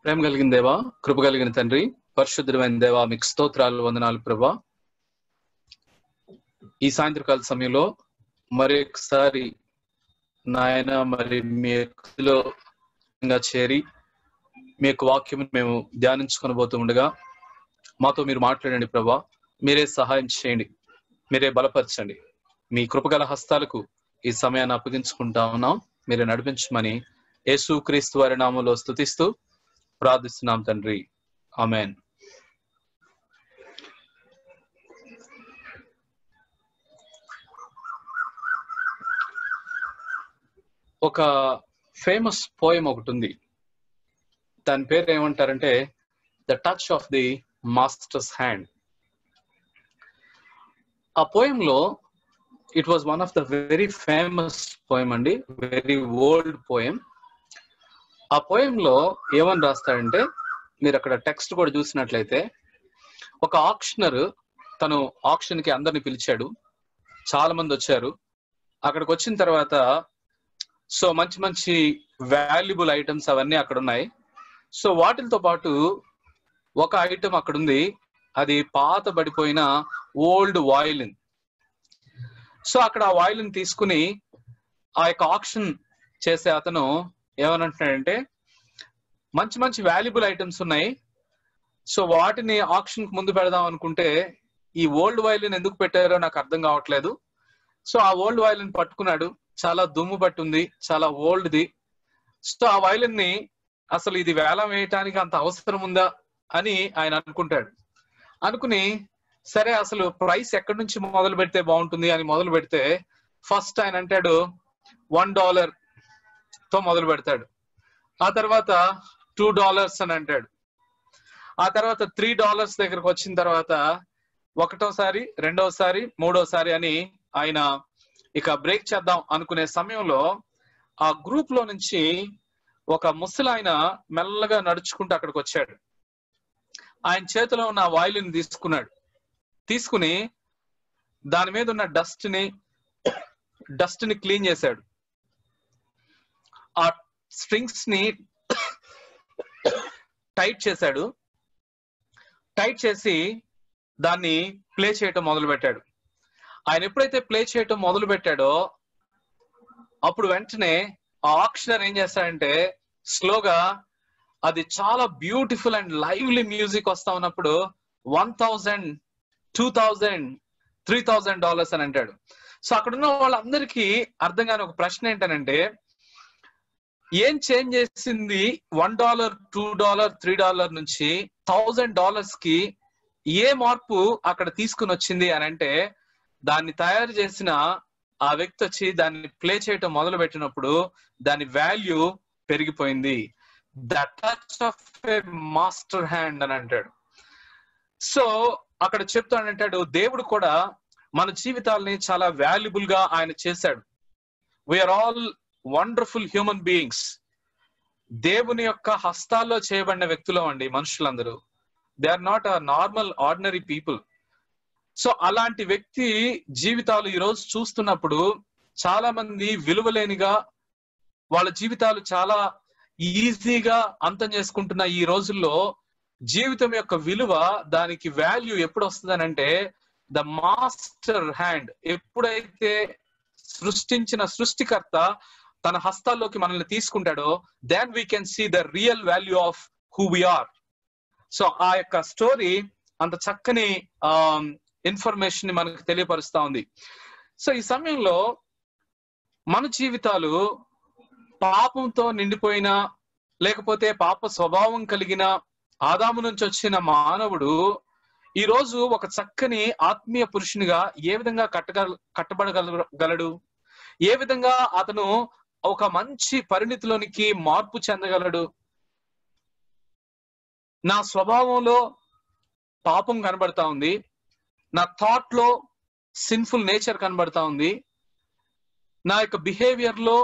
ప్రేమ కలిగిన దేవా, కృప కలిగిన తండ్రి, పరిశుద్ధమైన దేవా, మీకు స్తోత్రాలు, వందనాలు ప్రభా. ఈ సాయంత్రకాల సమయంలో మరొకసారి నాయన మరి మీ యొక్కలో చేరి మీ యొక్క వాక్యం మేము ధ్యానించుకొని పోతూ ఉండగా మాతో మీరు మాట్లాడండి ప్రభా. మీరే సహాయం చేయండి, మీరే బలపరచండి. మీ కృపగల హస్తాలకు ఈ సమయాన్ని అప్పగించుకుంటా ఉన్నాం. మీరే నడిపించమని యేసుక్రీస్తు వారి నామంలో స్తుతిస్తూ ప్రార్థిస్తున్నాం తండ్రి, ఆమేన్. ఒక ఫేమస్ పోయం ఒకటి ఉంది. దాని పేరు ఏమంటారంటే the touch of the master's hand. ఆ పోయంలో it was one of the very famous poem అండి, వెరీ ఓల్డ్ పోయం. ఆ పోయంలో ఏమని రాస్తాడంటే, మీరు అక్కడ టెక్స్ట్ కూడా చూసినట్లయితే, ఒక ఆక్షనర్ తను ఆక్షన్ కి అందరిని పిలిచాడు. చాలా మంది వచ్చారు. అక్కడికి వచ్చిన తర్వాత సో మంచి మంచి వాల్యుబుల్ ఐటమ్స్ అవన్నీ అక్కడ ఉన్నాయి. సో వాటితో పాటు ఒక ఐటమ్ అక్కడ ఉంది, అది పాత పడిపోయిన ఓల్డ్ వాయిలిన్. సో అక్కడ ఆ వాయిలిన్ తీసుకుని ఆ యొక్క ఆక్షన్ చేసే అతను ఏమనంటున్నాడంటే, మంచి మంచి వాల్యుబుల్ ఐటమ్స్ ఉన్నాయి, సో వాటిని ఆక్షన్ కు ముందు పెడదాం అనుకుంటే ఈ ఓల్డ్ వైలిన్ ఎందుకు పెట్టారో నాకు అర్థం కావట్లేదు. సో ఆ ఓల్డ్ వైలిన్ పట్టుకున్నాడు. చాలా దుమ్ము పట్టి ఉంది, చాలా ఓల్డ్ది. సో ఆ వైలిన్ ని అసలు ఇది వేలం వేయటానికి అంత అవసరం ఉందా అని ఆయన అనుకుంటాడు. అనుకుని సరే అసలు ప్రైస్ ఎక్కడి నుంచి మొదలు పెడితే బాగుంటుంది అని మొదలు పెడితే, ఫస్ట్ ఆయన అంటాడు $1 తో మొదలు పెడతాడు. ఆ తర్వాత $2 అని అంటాడు. ఆ తర్వాత $3 దగ్గరకు వచ్చిన తర్వాత ఒకటోసారి, రెండోసారి, మూడోసారి అని ఆయన ఇక బ్రేక్ చేద్దాం అనుకునే సమయంలో ఆ గ్రూప్ లో నుంచి ఒక ముసలాయన మెల్లగా నడుచుకుంటూ అక్కడికి వచ్చాడు. ఆయన చేతిలో ఉన్న వాయిలిన్ తీసుకున్నాడు. తీసుకుని దాని మీద ఉన్న డస్ట్ ని క్లీన్ చేశాడు. ఆ స్ట్రింగ్స్ ని టైట్ చేశాడు. టైట్ చేసి దాన్ని ప్లే చేయటం మొదలు పెట్టాడు. ఆయన ఎప్పుడైతే ప్లే చేయటం మొదలు పెట్టాడో అప్పుడు వెంటనే ఆ ఆక్షనర్ ఏం చేస్తాడంటే, స్లోగా అది చాలా బ్యూటిఫుల్ అండ్ లైవ్లీ మ్యూజిక్ వస్తా ఉన్నప్పుడు $1,000, $2,000, $3,000 అని అంటాడు. సో అక్కడ ఉన్న వాళ్ళందరికీ అర్థం కాని ఒక ప్రశ్న ఏంటనంటే, ఏం చేంజ్ చేసింది $1, $2, $3 నుంచి $1,000 కి ఏ మార్పు అక్కడ తీసుకుని వచ్చింది అని అంటే, దాన్ని తయారు చేసిన ఆ వ్యక్తి వచ్చి దాన్ని ప్లే చేయటం మొదలు పెట్టినప్పుడు దాని వాల్యూ పెరిగిపోయింది. The touch of A master hand అని అంటాడు. సో అక్కడ చెప్తానంటాడు, దేవుడు కూడా మన జీవితాలని చాలా వాల్యుబుల్ గా ఆయన చేశాడు. We are all wonderful human beings. దేవుని యొక్క హస్తాల్లో చేయబడిన వ్యక్తులు అండి మనుషులందరూ. They are not a normal ordinary people. So అలాంటి వ్యక్తి జీవితాలు ఈ రోజు చూస్తున్నప్పుడు చాలా మంది విలువలేనిగా, వాళ్ళ జీవితాలు చాలా ఈజీగా అంతం చేసుకుంటున్న ఈ రోజుల్లో జీవితం యొక్క విలువ, దానికి వాల్యూ ఎప్పుడు వస్తుందనంటే, ద మాస్టర్ హ్యాండ్ ఎప్పుడైతే సృష్టించిన సృష్టికర్త తన హస్తాల్లోకి మనల్ని తీసుకుంటాడో, then we can see the real value of who we are. So ఆ యొక్క స్టోరీ అంత చక్కని ఇన్ఫర్మేషన్ ని మనకు తెలియపరుస్తా ఉంది. సో ఈ సమయంలో మన జీవితాలు పాపంతో నిండిపోయిన, లేకపోతే పాప స్వభావం కలిగిన ఆదాము నుంచి వచ్చిన మానవుడు ఈ రోజు ఒక చక్కని ఆత్మీయ పురుషునిగా ఏ విధంగా కట్టబడగలడు, ఏ విధంగా అతను ఒక మంచి పరిణితిలోనికి మార్పు చెందగలడు. నా స్వభావంలో పాపం కనబడతా ఉంది, నా థాట్ లో సిన్ఫుల్ నేచర్ కనబడతా ఉంది, నా యొక్క బిహేవియర్ లో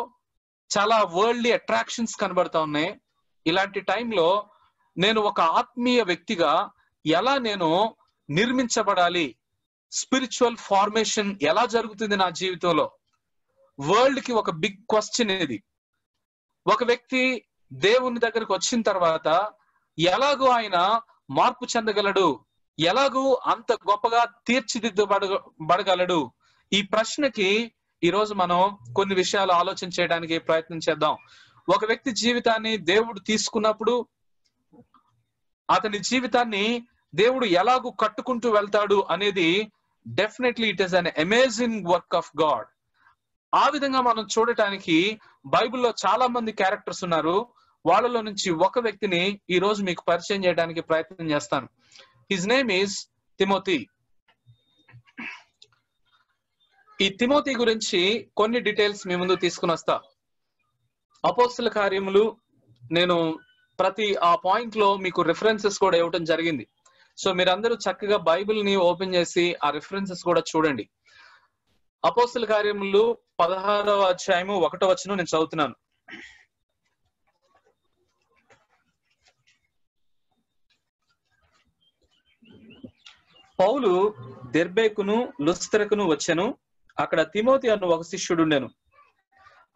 చాలా వరల్డ్లీ అట్రాక్షన్స్ కనబడతా ఉన్నాయి. ఇలాంటి టైంలో నేను ఒక ఆత్మీయ వ్యక్తిగా ఎలా నేను నిర్మించబడాలి, స్పిరిచువల్ ఫార్మేషన్ ఎలా జరుగుతుంది నా జీవితంలో? వరల్డ్ కి ఒక బిగ్ క్వశ్చన్ ఇది. ఒక వ్యక్తి దేవుని దగ్గరకు వచ్చిన తర్వాత ఎలాగూ ఆయన మార్పు చెందగలడు, ఎలాగూ అంత గొప్పగా తీర్చిదిద్దబడగలడు? ఈ ప్రశ్నకి ఈ రోజు మనం కొన్ని విషయాలు ఆలోచన చేయడానికి ప్రయత్నం చేద్దాం. ఒక వ్యక్తి జీవితాన్ని దేవుడు తీసుకున్నప్పుడు అతని జీవితాన్ని దేవుడు ఎలాగూ కట్టుకుంటూ వెళ్తాడు అనేది definitely it is an amazing work of God. ఆ విధంగా మనం చూడటానికి బైబిల్లో చాలా మంది క్యారెక్టర్స్ ఉన్నారు. వాళ్ళలో నుంచి ఒక వ్యక్తిని ఈ రోజు మీకు పరిచయం చేయడానికి ప్రయత్నం చేస్తాను. His name is Timothy. ఈ తిమోతి గురించి కొన్ని డీటెయిల్స్ మీ ముందు తీసుకుని వస్తా. అపోస్తల కార్యములు నేను ప్రతి ఆ పాయింట్ లో మీకు రిఫరెన్సెస్ కూడా ఇవ్వటం జరిగింది. సో మీరందరూ చక్కగా బైబిల్ ని ఓపెన్ చేసి ఆ రిఫరెన్సెస్ కూడా చూడండి. అపోస్తల కార్యములు 16వ అధ్యాయము 1వ వచనం నేను చదువుతున్నాను. పౌలు దెర్బేకును లుస్త్రకును వచ్చెను. అక్కడ తిమోతి అను ఒక శిష్యుడుండెను.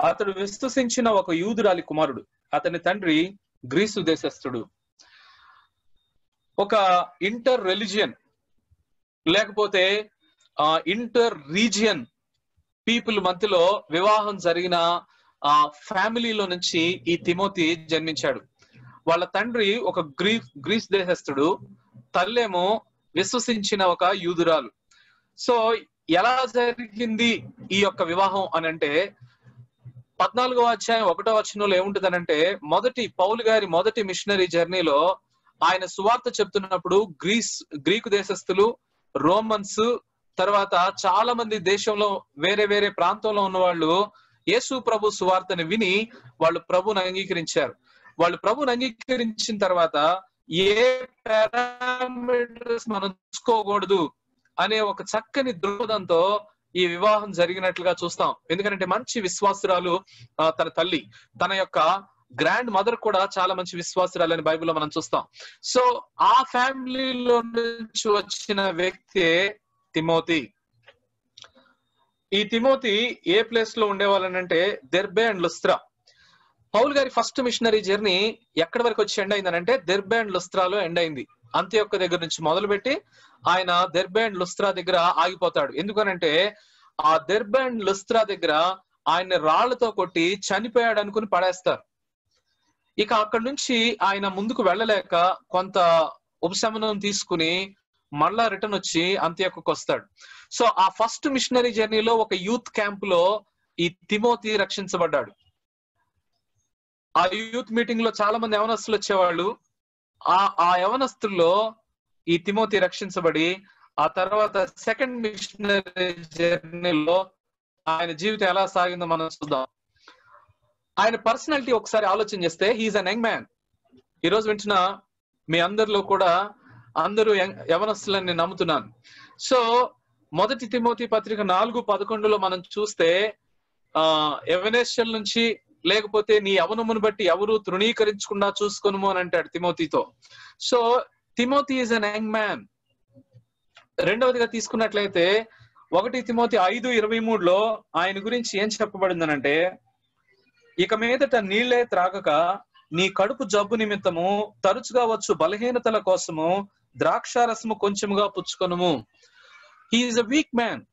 అతడు విశ్వసించిన ఒక యూదురాలి కుమారుడు. అతని తండ్రి గ్రీసు దేశస్థుడు. ఒక ఇంటర్ రిలిజియన్ లేకపోతే ఇంటర్ రీజియన్ పీపుల్ మధ్యలో వివాహం జరిగిన ఫ్యామిలీలో నుంచి ఈ తిమోతి జన్మించాడు. వాళ్ళ తండ్రి ఒక గ్రీస్ దేశస్థుడు, తల్లేమో విశ్వసించిన ఒక యూదురాలు. సో ఎలా జరిగింది ఈ యొక్క వివాహం అని అంటే 14వ అధ్యాయం 1వ వచనంలో ఏముంటుందనంటే, పౌలు గారి మొదటి మిషనరీ జర్నీలో ఆయన సువార్త చెప్తున్నప్పుడు గ్రీకు దేశస్థులు, రోమన్స్, తర్వాత చాలా మంది దేశంలో వేరే వేరే ప్రాంతంలో ఉన్న వాళ్ళు యేసు ప్రభు సువార్తని విని వాళ్ళు ప్రభుని అంగీకరించారు. వాళ్ళు ప్రభుని అంగీకరించిన తర్వాత ఏ పారామీటర్స్ మనం చూసుకోకూడదు అనే ఒక చక్కని దృక్పథంతో ఈ వివాహం జరిగినట్లుగా చూస్తాం. ఎందుకంటే మంచి విశ్వాసురాలు తన తల్లి, తన యొక్క గ్రాండ్ మదర్ కూడా చాలా మంచి విశ్వాసురాలు అని బైబిల్లో మనం చూస్తాం. సో ఆ ఫ్యామిలీలో నుంచి వచ్చిన వ్యక్తి తిమోతి. ఈ తిమోతి ఏ ప్లేస్ లో ఉండేవాళ్ళనంటే దెర్బే అండ్ లుస్త్రా. పౌలు గారి ఫస్ట్ మిషనరీ జర్నీ ఎక్కడి వరకు వచ్చి ఎండ్ అయిందనంటే దెర్బే అండ్ లుస్త్రాలో ఎండ్ అయింది. అంత్యొక్క దగ్గర నుంచి మొదలుపెట్టి ఆయన దెర్బే అండ్ లుస్త్రా దగ్గర ఆగిపోతాడు. ఎందుకనంటే ఆ దెర్బే అండ్ లుస్త్రా దగ్గర ఆయన రాళ్లతో కొట్టి చనిపోయాడు అనుకుని పడేస్తారు. ఇక అక్కడి నుంచి ఆయన ముందుకు వెళ్ళలేక కొంత ఉపశమనం తీసుకుని మళ్ళా రిటర్న్ వచ్చి అంత్యొక్కకు వస్తాడు. సో ఆ ఫస్ట్ మిషనరీ జర్నీలో ఒక యూత్ క్యాంప్ లో ఈ తిమోతి రక్షించబడ్డాడు. ఆ యూత్ మీటింగ్ లో చాలా మంది యవనస్తులు వచ్చేవాళ్ళు. ఆ యవనస్తుల్లో ఈ తిమోతి రక్షించబడి ఆ తర్వాత సెకండ్ మిషనరీ జర్నీలో ఆయన జీవితం ఎలా సాగిందో మనం చూద్దాం. ఆయన పర్సనాలిటీ ఒకసారి ఆలోచన చేస్తే హీఈస్ అన్ యంగ్ మ్యాన్. ఈరోజు వింటున్న మీ అందరిలో కూడా అందరూ యవనస్తులని నేను నమ్ముతున్నాను. సో మొదటి తిమోతి పత్రిక 4:11 మనం చూస్తే యవనేశ్వరుల నుంచి లేకపోతే నీ యవనమును బట్టి ఎవరు తృణీకరించకుండా చూసుకొనుము అని అంటాడు తిమోతితో. So Timothy is an young man. రెండవదిగా తీసుకున్నట్లయితే 1 తిమోతి 5:23 ఆయన గురించి ఏం చెప్పబడిందనంటే, ఇక మీదట నీళ్లే త్రాగక నీ కడుపు జబ్బు నిమిత్తము తరచుగా వచ్చు బలహీనతల కోసము ద్రాక్షారసము కొంచెముగా పుచ్చుకొనుము. He's a weak man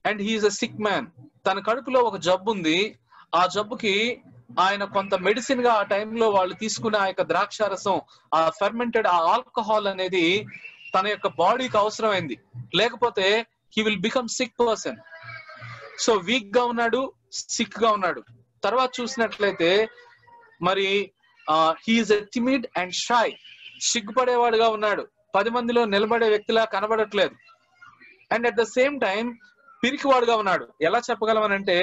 and he's a sick man. తన కడుపులో ఒక జబ్బు ఉంది. ఆ జబ్బుకి ఆయన కొంత మెడిసిన్ గా ఆ టైంలో వాళ్ళు తీసుకునే ఆ యొక్క ద్రాక్షారసం, ఆ ఫెర్మెంటెడ్ ఆ ఆల్కహాల్ అనేది తన యొక్క బాడీకి అవసరమైంది. లేకపోతే he will become sick person. So weak గా ఉన్నాడు, సిక్ గా ఉన్నాడు. తర్వాత చూసినట్లయితే మరి he's a timid and shy. సిగ్గుపడేవాడుగా ఉన్నాడు, 10 మందిలో నిలబడే వ్యక్తిలా కనబడట్లేదు. And at the same time పిరికివాడుగా ఉన్నాడు. ఎలా చెప్పగలమనంటే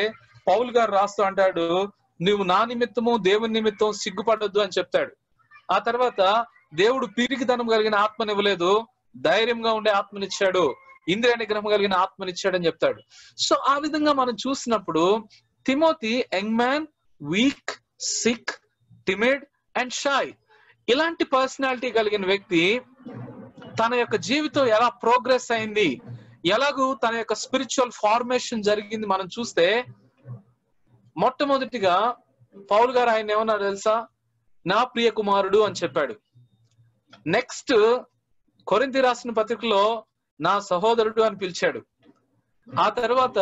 పౌలు గారు రాస్తూ అంటాడు, నువ్వు నా నిమిత్తము దేవుని నిమిత్తం సిగ్గుపడొద్దు అని చెప్తాడు. ఆ తర్వాత దేవుడు పిరికితనం కలిగిన ఆత్మనివ్వలేదు, ధైర్యంగా ఉండే ఆత్మనిచ్చాడు, ఇంద్రియ నిగ్రహం కలిగిన ఆత్మనిచ్చాడని చెప్తాడు. సో ఆ విధంగా మనం చూసినప్పుడు Timothy young man, weak, sick, timid and shy. ఇలాంటి పర్సనాలిటీ కలిగిన వ్యక్తి తన యొక్క జీవితం ఎలా ప్రోగ్రెస్ అయింది, ఎలాగూ తన యొక్క స్పిరిచువల్ ఫార్మేషన్ జరిగింది మనం చూస్తే, మొట్టమొదటిగా పౌలు గారు ఆయన ఏమన్నా తెలుసా, నా ప్రియ కుమారుడు అని చెప్పాడు. నెక్స్ట్ కొరింథీ రాసిన పత్రికలో నా సహోదరుడు అని పిలిచాడు. ఆ తర్వాత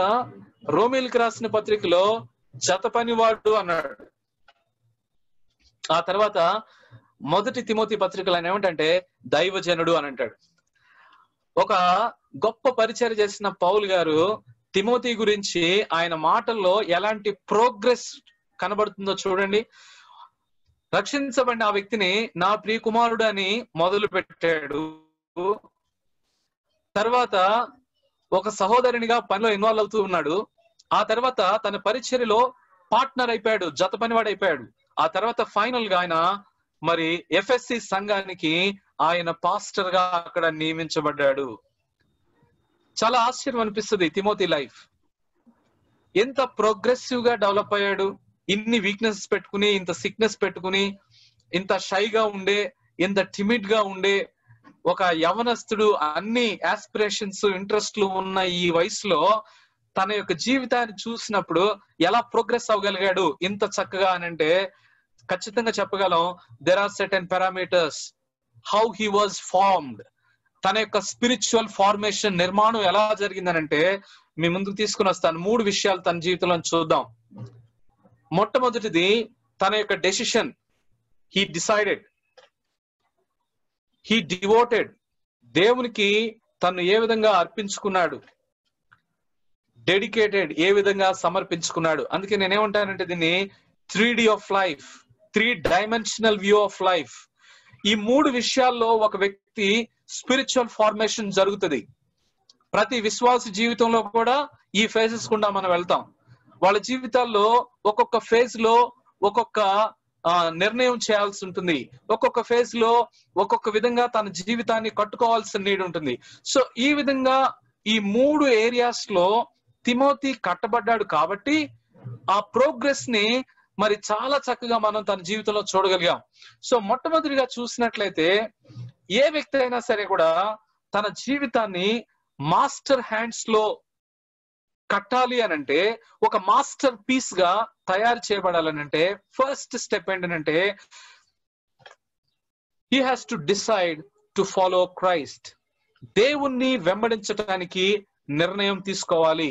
రోమీలకు రాసిన పత్రికలో జత పనివాడు అన్నాడు. ఆ తర్వాత మొదటి తిమోతి పత్రికలు ఆయన ఏమిటంటే దైవజనుడు అని అంటాడు. ఒక గొప్ప పరిచర్య చేసిన పౌలు గారు తిమోతి గురించి ఆయన మాటల్లో ఎలాంటి ప్రోగ్రెస్ కనబడుతుందో చూడండి. రక్షించబడిన ఆ వ్యక్తిని నా ప్రియ కుమారుడు అని మొదలు పెట్టాడు. తర్వాత ఒక సహోదరునిగా పనిలో ఇన్వాల్వ్ అవుతూ ఉన్నాడు. ఆ తర్వాత తన పరిచర్యలో పార్ట్నర్ అయిపోయాడు, జత పనివాడు అయిపోయాడు. ఆ తర్వాత ఫైనల్ గా ఆయన మరి ఎఫ్ఎస్సి సంఘానికి ఆయన పాస్టర్ గా అక్కడ నియమించబడ్డాడు. చాలా ఆశ్చర్యం అనిపిస్తుంది తిమోతి లైఫ్. ఎంత ప్రోగ్రెసివ్ గా డెవలప్ అయ్యాడు. ఇన్ని వీక్నెస్ పెట్టుకుని, ఇంత సిక్నెస్ పెట్టుకుని, ఇంత షైగా ఉండే, ఇంత టిమిడ్ గా ఉండే ఒక యవనస్తుడు, అన్ని ఆస్పిరేషన్స్ ఇంట్రెస్ట్లు ఉన్న ఈ వయసులో తన యొక్క జీవితాన్ని చూసినప్పుడు ఎలా ప్రోగ్రెస్ అవ్వగలిగాడు ఇంత చక్కగా అని అంటే ఖచ్చితంగా చెప్పగలం. There are certain parameters how he was formed. తన యొక్క స్పిరిచువల్ ఫార్మేషన్ నిర్మాణం ఎలా జరిగిందనంటే మీ ముందుకు తీసుకుని వస్తాను. 3 విషయాలు తన జీవితంలో చూద్దాం. మొట్టమొదటిది తన యొక్క decision. He decided, he devoted. దేవునికి తను ఏ విధంగా అర్పించుకున్నాడు, డెడికేటెడ్ ఏ విధంగా సమర్పించుకున్నాడు. అందుకే నేనేమంటానంటే దీన్ని 3D of life, 3 dimensional view of life. ఈ 3 విషయాల్లో ఒక వ్యక్తి స్పిరిచువల్ ఫార్మేషన్ జరుగుతుంది. ప్రతి విశ్వాస జీవితంలో కూడా ఈ ఫేజెస్ గుండా మనం వెళ్తాం. వాళ్ళ జీవితాల్లో ఒక్కొక్క ఫేజ్ లో ఒక్కొక్క నిర్ణయం చేయాల్సి ఉంటుంది. ఒక్కొక్క ఫేజ్ లో ఒక్కొక్క విధంగా తన జీవితాన్ని కట్టుకోవాల్సిన నీడ్ ఉంటుంది. సో ఈ విధంగా ఈ 3 ఏరియాస్ లో తిమోతి కట్టబడ్డాడు కాబట్టి ఆ ప్రోగ్రెస్ ని మరి చాలా చక్కగా మనం తన జీవితంలో చూడగలిగాం. సో మొట్టమొదటిగా చూసినట్లయితే ఏ వ్యక్తి అయినా సరే కూడా తన జీవితాన్ని మాస్టర్ హ్యాండ్స్ లో కట్టాలి అనంటే, ఒక మాస్టర్ పీస్ గా తయారు చేయబడాలనంటే ఫస్ట్ స్టెప్ ఏంటంటే he has to decide to follow Christ. దేవుణ్ణి వెంబడించడానికి నిర్ణయం తీసుకోవాలి.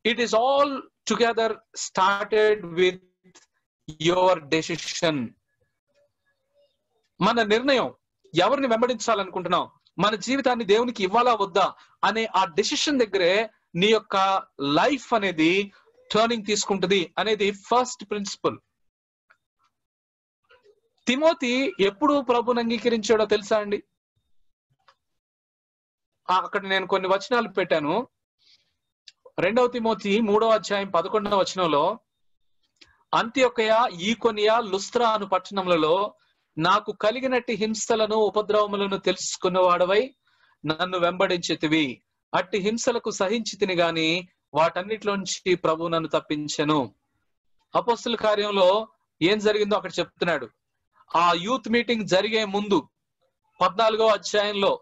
It is all together started with your decision. మన నిర్ణయం, ఎవరిని వెంబడించాలనుకుంటున్నాం, మన జీవితాన్ని దేవునికి ఇవ్వాలా వద్దా అనే ఆ డెసిషన్ దగ్గరే నీ యొక్క లైఫ్ అనేది టర్నింగ్ తీసుకుంటుంది అనేది ఫస్ట్ ప్రిన్సిపల్. తిమోతి ఎప్పుడు ప్రభుని అంగీకరించాడో తెలుసా అండి? అక్కడ నేను కొన్ని వచనాలు పెట్టాను. 2వ తిమోతి 3వ అధ్యాయం 11వ వచనంలో, అంత్యొకయ, ఈకొనియ, లుస్త్రా అను పట్టణములలో నాకు కలిగినట్టి హింసలను ఉపద్రవములను తెలుసుకున్నవాడవై నన్ను వెంబడించితివి. అట్టి హింసలకు సహించితిని గాని వాటన్నిటిలోంచి ప్రభు నన్ను తప్పించెను. అపోస్తల కార్యంలో ఏం జరిగిందో అక్కడ చెప్తున్నాడు. ఆ యూత్ మీటింగ్ జరిగే ముందు 14వ అధ్యాయంలో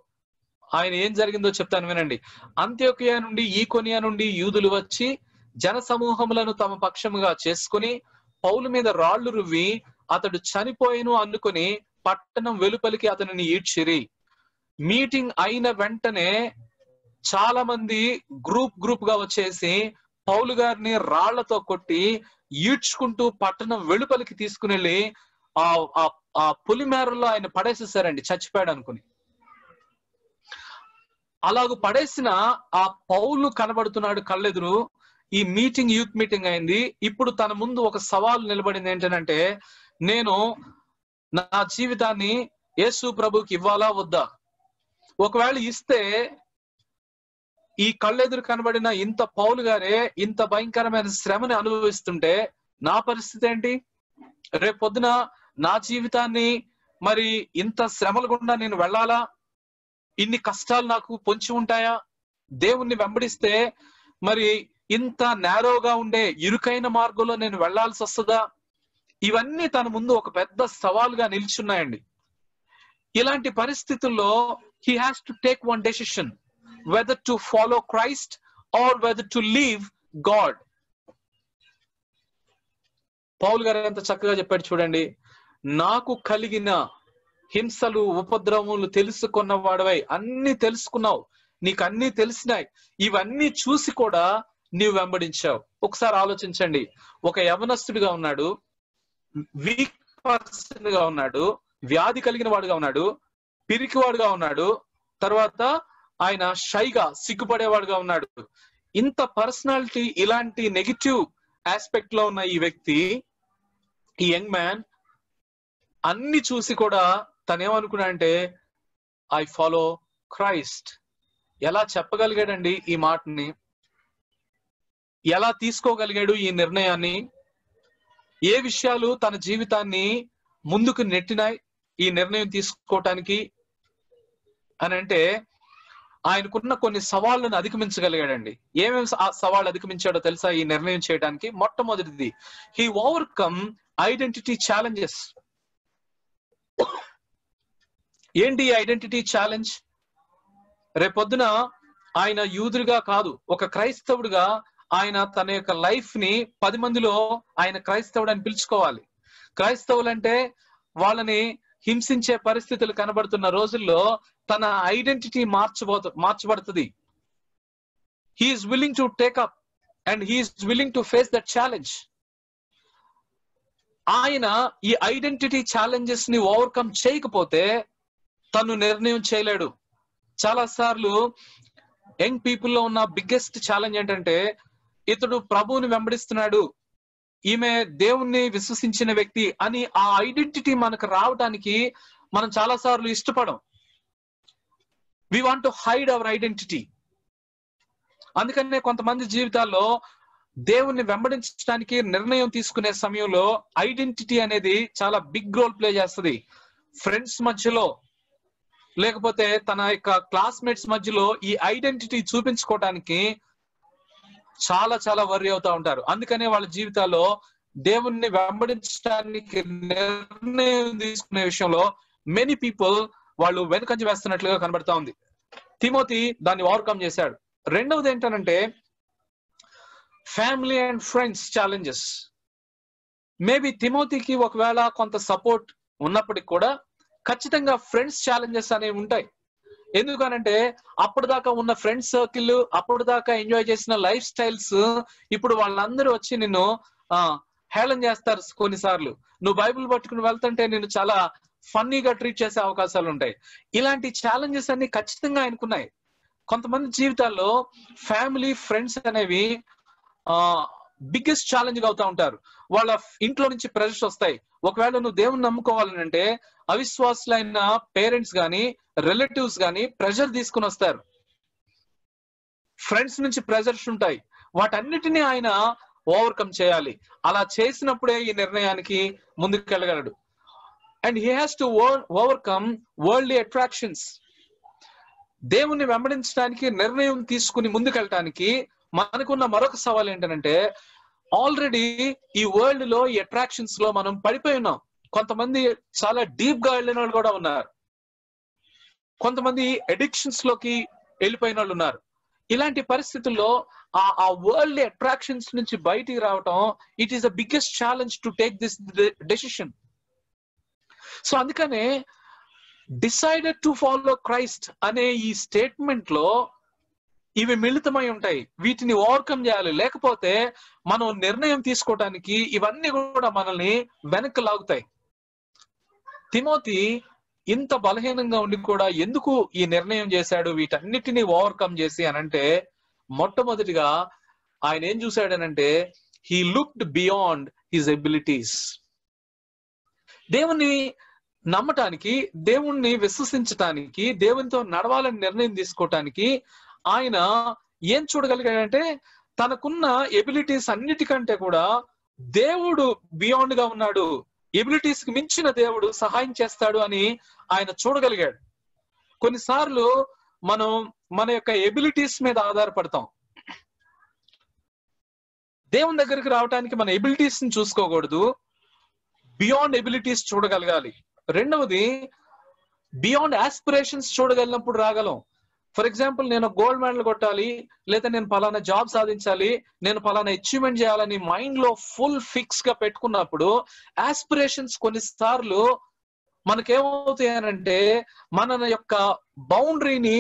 ఆయన ఏం జరిగిందో చెప్తాను వినండి. అంత్యొకయ నుండి, ఈకొనియ నుండి యూదులు వచ్చి జన సమూహములను తమ పక్షముగా చేసుకుని పౌలు మీద రాళ్లు రువ్వి అతడు చనిపోయిను అనుకుని పట్టణం వెలుపలికి అతనిని ఈడ్చిరి. మీటింగ్ అయిన వెంటనే చాలా మంది గ్రూప్ గా వచ్చేసి పౌలు గారిని రాళ్లతో కొట్టి ఈడ్చుకుంటూ పట్టణం వెలుపలికి తీసుకుని వెళ్ళి ఆ పులిమేరలో ఆయన పడేసేసారండి, చచ్చిపోయాడు అనుకుని. అలాగూ పడేసిన ఆ పౌలు కనబడుతున్నాడు కళ్ళెదురు. ఈ మీటింగ్ యూత్ మీటింగ్ అయింది. ఇప్పుడు తన ముందు ఒక సవాలు నిలబడింది. ఏంటంటే, నేను నా జీవితాన్ని యేసు ప్రభుకి ఇవ్వాలా వద్దా? ఒకవేళ ఇస్తే ఈ కళ్ళెదురు కనబడిన ఇంత పౌలు గారే ఇంత భయంకరమైన శ్రమని అనుభవిస్తుంటే నా పరిస్థితి ఏంటి? రేపొద్దున నా జీవితాన్ని మరి ఇంత శ్రమల గుండా నేను వెళ్ళాలా? ఇన్ని కష్టాలు నాకు పొంచి ఉంటాయా? దేవుణ్ణి వెంబడిస్తే మరి ఇంత నేరోగా ఉండే ఇరుకైన మార్గంలో నేను వెళ్లాల్సి వస్తుందా? ఇవన్నీ తన ముందు ఒక పెద్ద సవాలుగా నిల్చున్నాయండి. ఇలాంటి పరిస్థితుల్లో he has to take one decision, whether to follow Christ or whether to leave God. పౌలు గారు ఎంత చక్కగా చెప్పాడు చూడండి. నాకు కలిగిన హింసలు ఉపద్రవములు తెలుసుకున్న వాడవై, అన్ని తెలుసుకున్నావు, నీకు అన్ని తెలిసినాయి, ఇవన్నీ చూసి కూడా నీవు వెంబడించావు. ఒకసారి ఆలోచించండి. ఒక యవనస్తుడిగా ఉన్నాడు, వీక్ పర్సన్ గా ఉన్నాడు, వ్యాధి కలిగిన వాడుగా ఉన్నాడు, పిరికివాడుగా ఉన్నాడు, తర్వాత ఆయన షైగా సిగ్గుపడేవాడుగా ఉన్నాడు. ఇంత పర్సనాలిటీ, ఇలాంటి నెగిటివ్ ఆస్పెక్ట్ లో ఉన్న ఈ వ్యక్తి, ఈ యంగ్ మ్యాన్, అన్ని చూసి కూడా తనేమనుకున్నాడంటే ఐ ఫాలో క్రైస్ట్. ఎలా చెప్పగలిగాడండి ఈ మాటని? ఎలా తీసుకోగలిగాడు ఈ నిర్ణయాన్ని? ఏ విషయాలు తన జీవితాన్ని ముందుకు నెట్టినాయి ఈ నిర్ణయం తీసుకోవటానికి అని అంటే, ఆయనకున్న కొన్ని సవాళ్ళను అధిగమించగలిగాడండి. ఏమేమి సవాళ్ళు అధిగమించాడో తెలుసా ఈ నిర్ణయం చేయడానికి? మొట్టమొదటిది, హీ ఓవర్కమ్ ఐడెంటిటీ ఛాలెంజెస్. ఏంటి ఐడెంటిటీ ఛాలెంజ్? రేపొద్దున ఆయన యూదుడిగా కాదు, ఒక క్రైస్తవుడిగా ఆయన తన యొక్క లైఫ్ ని 10 మందిలో ఆయన క్రైస్తవుడు అని పిలుచుకోవాలి. క్రైస్తవులంటే వాళ్ళని హింసించే పరిస్థితులు కనబడుతున్న రోజుల్లో తన ఐడెంటిటీ మార్చబడుతుంది. He is willing to take up and he is willing to face that challenge. ఆయన ఈ ఐడెంటిటీ ఛాలెంజెస్ ని ఓవర్కమ్ చేయకపోతే తను నిర్ణయం చేయలేడు. చాలా సార్లు యంగ్ పీపుల్ లో ఉన్న బిగ్గెస్ట్ ఛాలెంజ్ ఏంటంటే, ఇతడు ప్రభువుని వెంబడిస్తున్నాడు, ఈమె దేవుణ్ణి విశ్వసించిన వ్యక్తి అని ఆ ఐడెంటిటీ మనకు రావడానికి మనం చాలా సార్లు ఇష్టపడం. We want to hide our identity. అందుకనే కొంతమంది జీవితాల్లో దేవుణ్ణి వెంబడించడానికి నిర్ణయం తీసుకునే సమయంలో ఐడెంటిటీ అనేది చాలా బిగ్ రోల్ ప్లే చేస్తుంది. ఫ్రెండ్స్ మధ్యలో, లేకపోతే తన యొక్క క్లాస్మేట్స్ మధ్యలో ఈ ఐడెంటిటీ చూపించుకోవడానికి చాలా చాలా వర్రీ అవుతా ఉంటారు. అందుకనే వాళ్ళ జీవితాల్లో దేవుణ్ణి వెంబడించడానికి నిర్ణయం తీసుకునే విషయంలో మెనీ పీపుల్ వాళ్ళు వెనుకంజ వేస్తున్నట్లుగా కనబడతా ఉంది. తిమోతి దాన్ని ఓవర్కమ్ చేశాడు. రెండవది ఏంటనంటే family and friends challenges. Maybe తిమోతికి ఒకవేళ కొంత సపోర్ట్ ఉన్నప్పటికి కూడా ఖచ్చితంగా ఫ్రెండ్స్ ఛాలెంజెస్ అనేవి ఉంటాయి. ఎందుకనంటే అప్పటిదాకా ఉన్న ఫ్రెండ్స్ సర్కిల్, అప్పటిదాకా ఎంజాయ్ చేసిన లైఫ్ స్టైల్స్, ఇప్పుడు వాళ్ళందరూ వచ్చి నిన్ను హేళన చేస్తారు. కొన్నిసార్లు నువ్వు బైబిల్ పట్టుకుని వెళ్తుంటే నిన్ను చాలా ఫన్నీగా ట్రీట్ చేసే అవకాశాలు ఉంటాయి. ఇలాంటి ఛాలెంజెస్ అన్ని ఖచ్చితంగా ఆయనకున్నాయి. కొంతమంది జీవితాల్లో ఫ్యామిలీ, ఫ్రెండ్స్ అనేవి బిగ్గెస్ట్ ఛాలెంజ్ అవుతా ఉంటారు. వాళ్ళ ఇంట్లో నుంచి ప్రెషర్స్ వస్తాయి. ఒకవేళ నువ్వు దేవుని నమ్ముకోవాలని అంటే అవిశ్వాసులైన పేరెంట్స్ గాని, రిలేటివ్స్ గాని ప్రెషర్ తీసుకుని వస్తారు. ఫ్రెండ్స్ నుంచి ప్రెషర్స్ ఉంటాయి. వాటన్నిటినీ ఆయన ఓవర్కమ్ చేయాలి. అలా చేసినప్పుడే ఈ నిర్ణయానికి ముందుకెళ్ళగలడు. And he has to overcome worldly attractions. దేవుణ్ణి వెంబడించడానికి నిర్ణయం తీసుకుని ముందుకెళ్ళటానికి మనకున్న మరొక సవాల్ ఏంటంటే, ఆల్రెడీ ఈ వరల్డ్ లో, ఈ అట్రాక్షన్స్ లో మనం పడిపోయి ఉన్నాం. కొంతమంది చాలా డీప్ గా వెళ్ళిన వాళ్ళు కూడా ఉన్నారు. కొంతమంది అడిక్షన్స్ లోకి వెళ్ళిపోయిన వాళ్ళు ఉన్నారు. ఇలాంటి పరిస్థితుల్లో ఆ వరల్డ్ అట్రాక్షన్స్ నుంచి బయటికి రావటం, it is the biggest challenge to take this decision. So అందుకనే డిసైడెడ్ టు ఫాలో క్రైస్ట్ అనే ఈ స్టేట్మెంట్ లో ఇవి మిళితమై ఉంటాయి. వీటిని ఓవర్కమ్ చేయాలి. లేకపోతే మనం నిర్ణయం తీసుకోవటానికి ఇవన్నీ కూడా మనల్ని వెనక్కి లాగుతాయి. తిమోతి ఇంత బలహీనంగా ఉండి కూడా ఎందుకు ఈ నిర్ణయం చేశాడు వీటన్నిటిని ఓవర్కమ్ చేసి అనంటే, మొట్టమొదటిగా ఆయన ఏం చూశాడనంటే, he looked beyond his abilities. దేవుణ్ణి నమ్మటానికి, దేవుణ్ణి విశ్వసించటానికి, దేవునితో నడవాలని నిర్ణయం తీసుకోవటానికి ఆయన ఏం చూడగలిగాడంటే, తనకున్న ఎబిలిటీస్ అన్నిటికంటే కూడా దేవుడు బియాండ్ గా ఉన్నాడు, ఎబిలిటీస్ కి మించిన దేవుడు సహాయం చేస్తాడు అని ఆయన చూడగలిగాడు. కొన్నిసార్లు మనం మన యొక్క ఎబిలిటీస్ మీద ఆధారపడతాం. దేవుని దగ్గరికి రావడానికి మన ఎబిలిటీస్ ని చూసుకోకూడదు, బియాండ్ ఎబిలిటీస్ చూడగలగాలి. రెండవది, బియాండ్ ఆస్పిరేషన్స్ చూడగలిగినప్పుడు రాగలం. ఫర్ ఎగ్జాంపుల్, నేను గోల్డ్ మెడల్ కొట్టాలి, లేదా నేను పలానా జాబ్ సాధించాలి, నేను పలానా అచీవ్మెంట్ చేయాలని మైండ్ లో ఫుల్ ఫిక్స్ గా పెట్టుకున్నప్పుడు ఆస్పిరేషన్స్ కొన్నిసార్లు మనకేమవుతాయి అంటే మన యొక్క బౌండరీని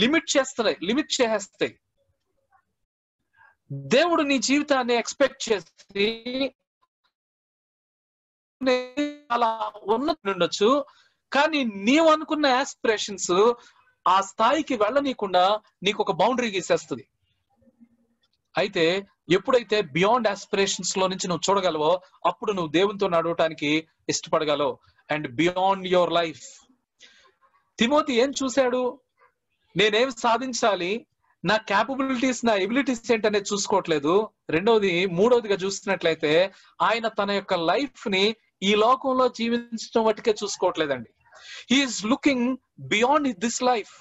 లిమిట్ చేసేస్తాయి. దేవుడు నీ జీవితాన్ని ఎక్స్పెక్ట్ చేసి అలా ఉన్నది ఉండొచ్చు, కానీ నీవు అనుకున్న ఆస్పిరేషన్స్ ఆ స్థాయికి వెళ్ళనీయకుండా నీకు ఒక బౌండరీ గీసేస్తుంది. అయితే ఎప్పుడైతే బియాండ్ ఆస్పిరేషన్స్ లో నుంచి నువ్వు చూడగలవో అప్పుడు నువ్వు దేవునితో నడవటానికి ఇష్టపడగలవు. And beyond your life. Timothy ఏం చూశాడు? నేనేం సాధించాలి, నా క్యాపబిలిటీస్, నా ఎబిలిటీస్ ఏంటనేది చూసుకోవట్లేదు. మూడవదిగా చూస్తున్నట్లయితే ఆయన తన యొక్క లైఫ్ ని ఈ లోకంలో జీవించడం వాటికే చూసుకోవట్లేదండి. He's looking beyond this life.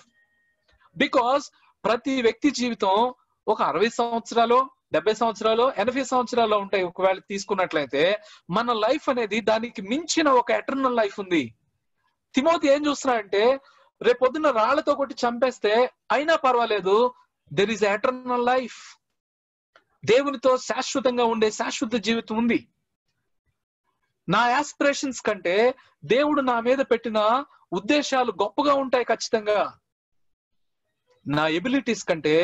Because ప్రతి వ్యక్తి జీవితం ఒక 60 సంవత్సరాలు, 70 సంవత్సరాలు, 80 సంవత్సరాలు ఉంటాయి. ఒకవేళ తీసుకున్నట్లయితే మన లైఫ్ అనేది దానికి మించిన ఒక ఎటర్నల్ లైఫ్ ఉంది. తిమోతి ఏం చూస్తున్నాడంటే రేపొద్దున రాళ్లతో కొట్టి చంపేస్తే అయినా పర్వాలేదు, దెర్ ఈస్ ఎటర్నల్ లైఫ్. దేవునితో శాశ్వతంగా ఉండే శాశ్వత జీవితం ఉంది. నా ఆస్పిరేషన్స్ కంటే దేవుడు నా మీద పెట్టిన ఉద్దేశాలు గొప్పగా ఉంటాయి ఖచ్చితంగా. నా ఎబిలిటీస్ కంటే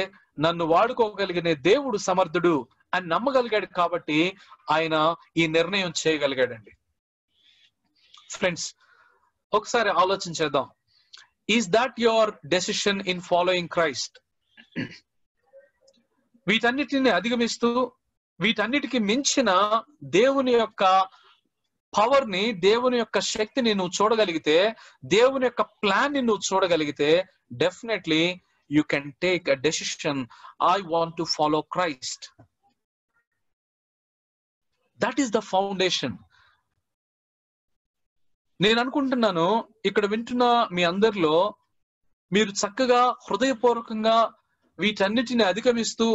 నన్ను వాడుకోగలిగిన దేవుడు సమర్థుడు అని నమ్మగలిగాడు కాబట్టి ఆయన ఈ నిర్ణయం చేయగలిగాడండి. ఫ్రెండ్స్, ఒకసారి ఆలోచన చేద్దాం. Is that your decision in following Christ? వీటన్నిటిని అధిగమిస్తూ వీటన్నిటికి మించిన దేవుని యొక్క పవర్ ని, దేవుని యొక్క శక్తిని నువ్వు చూడగలిగితే, దేవుని యొక్క ప్లాన్ ని నువ్వు చూడగలిగితే, definitely you can take a decision. I want to follow Christ. That is the foundation. నేను అనుకుంటున్నాను ఇక్కడ వింటున్న మీ అందరిలో మీరు చక్కగా హృదయపూర్వకంగా వీటన్నిటిని అధిగమిస్తూ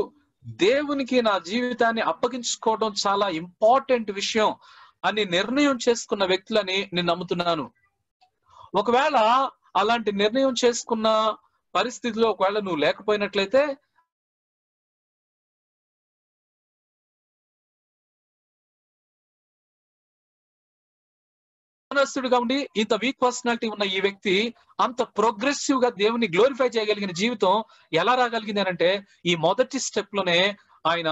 దేవునికి నా జీవితాన్ని అప్పగించుకోవడం చాలా ఇంపార్టెంట్ విషయం అని నిర్ణయం చేసుకున్న వ్యక్తులని నేను నమ్ముతున్నాను. ఒకవేళ అలాంటి నిర్ణయం చేసుకున్న పరిస్థితిలో ఒకవేళ నువ్వు లేకపోయినట్లయితే మనస్తుడిగా ఉండి ఇంత వీక్ పర్సనాలిటీ ఉన్న ఈ వ్యక్తి అంత ప్రోగ్రెసివ్ గా దేవుని గ్లోరిఫై చేయగలిగిన జీవితం ఎలా రాగలిగింది అంటే ఈ మొదటి స్టెప్ లోనే ఆయన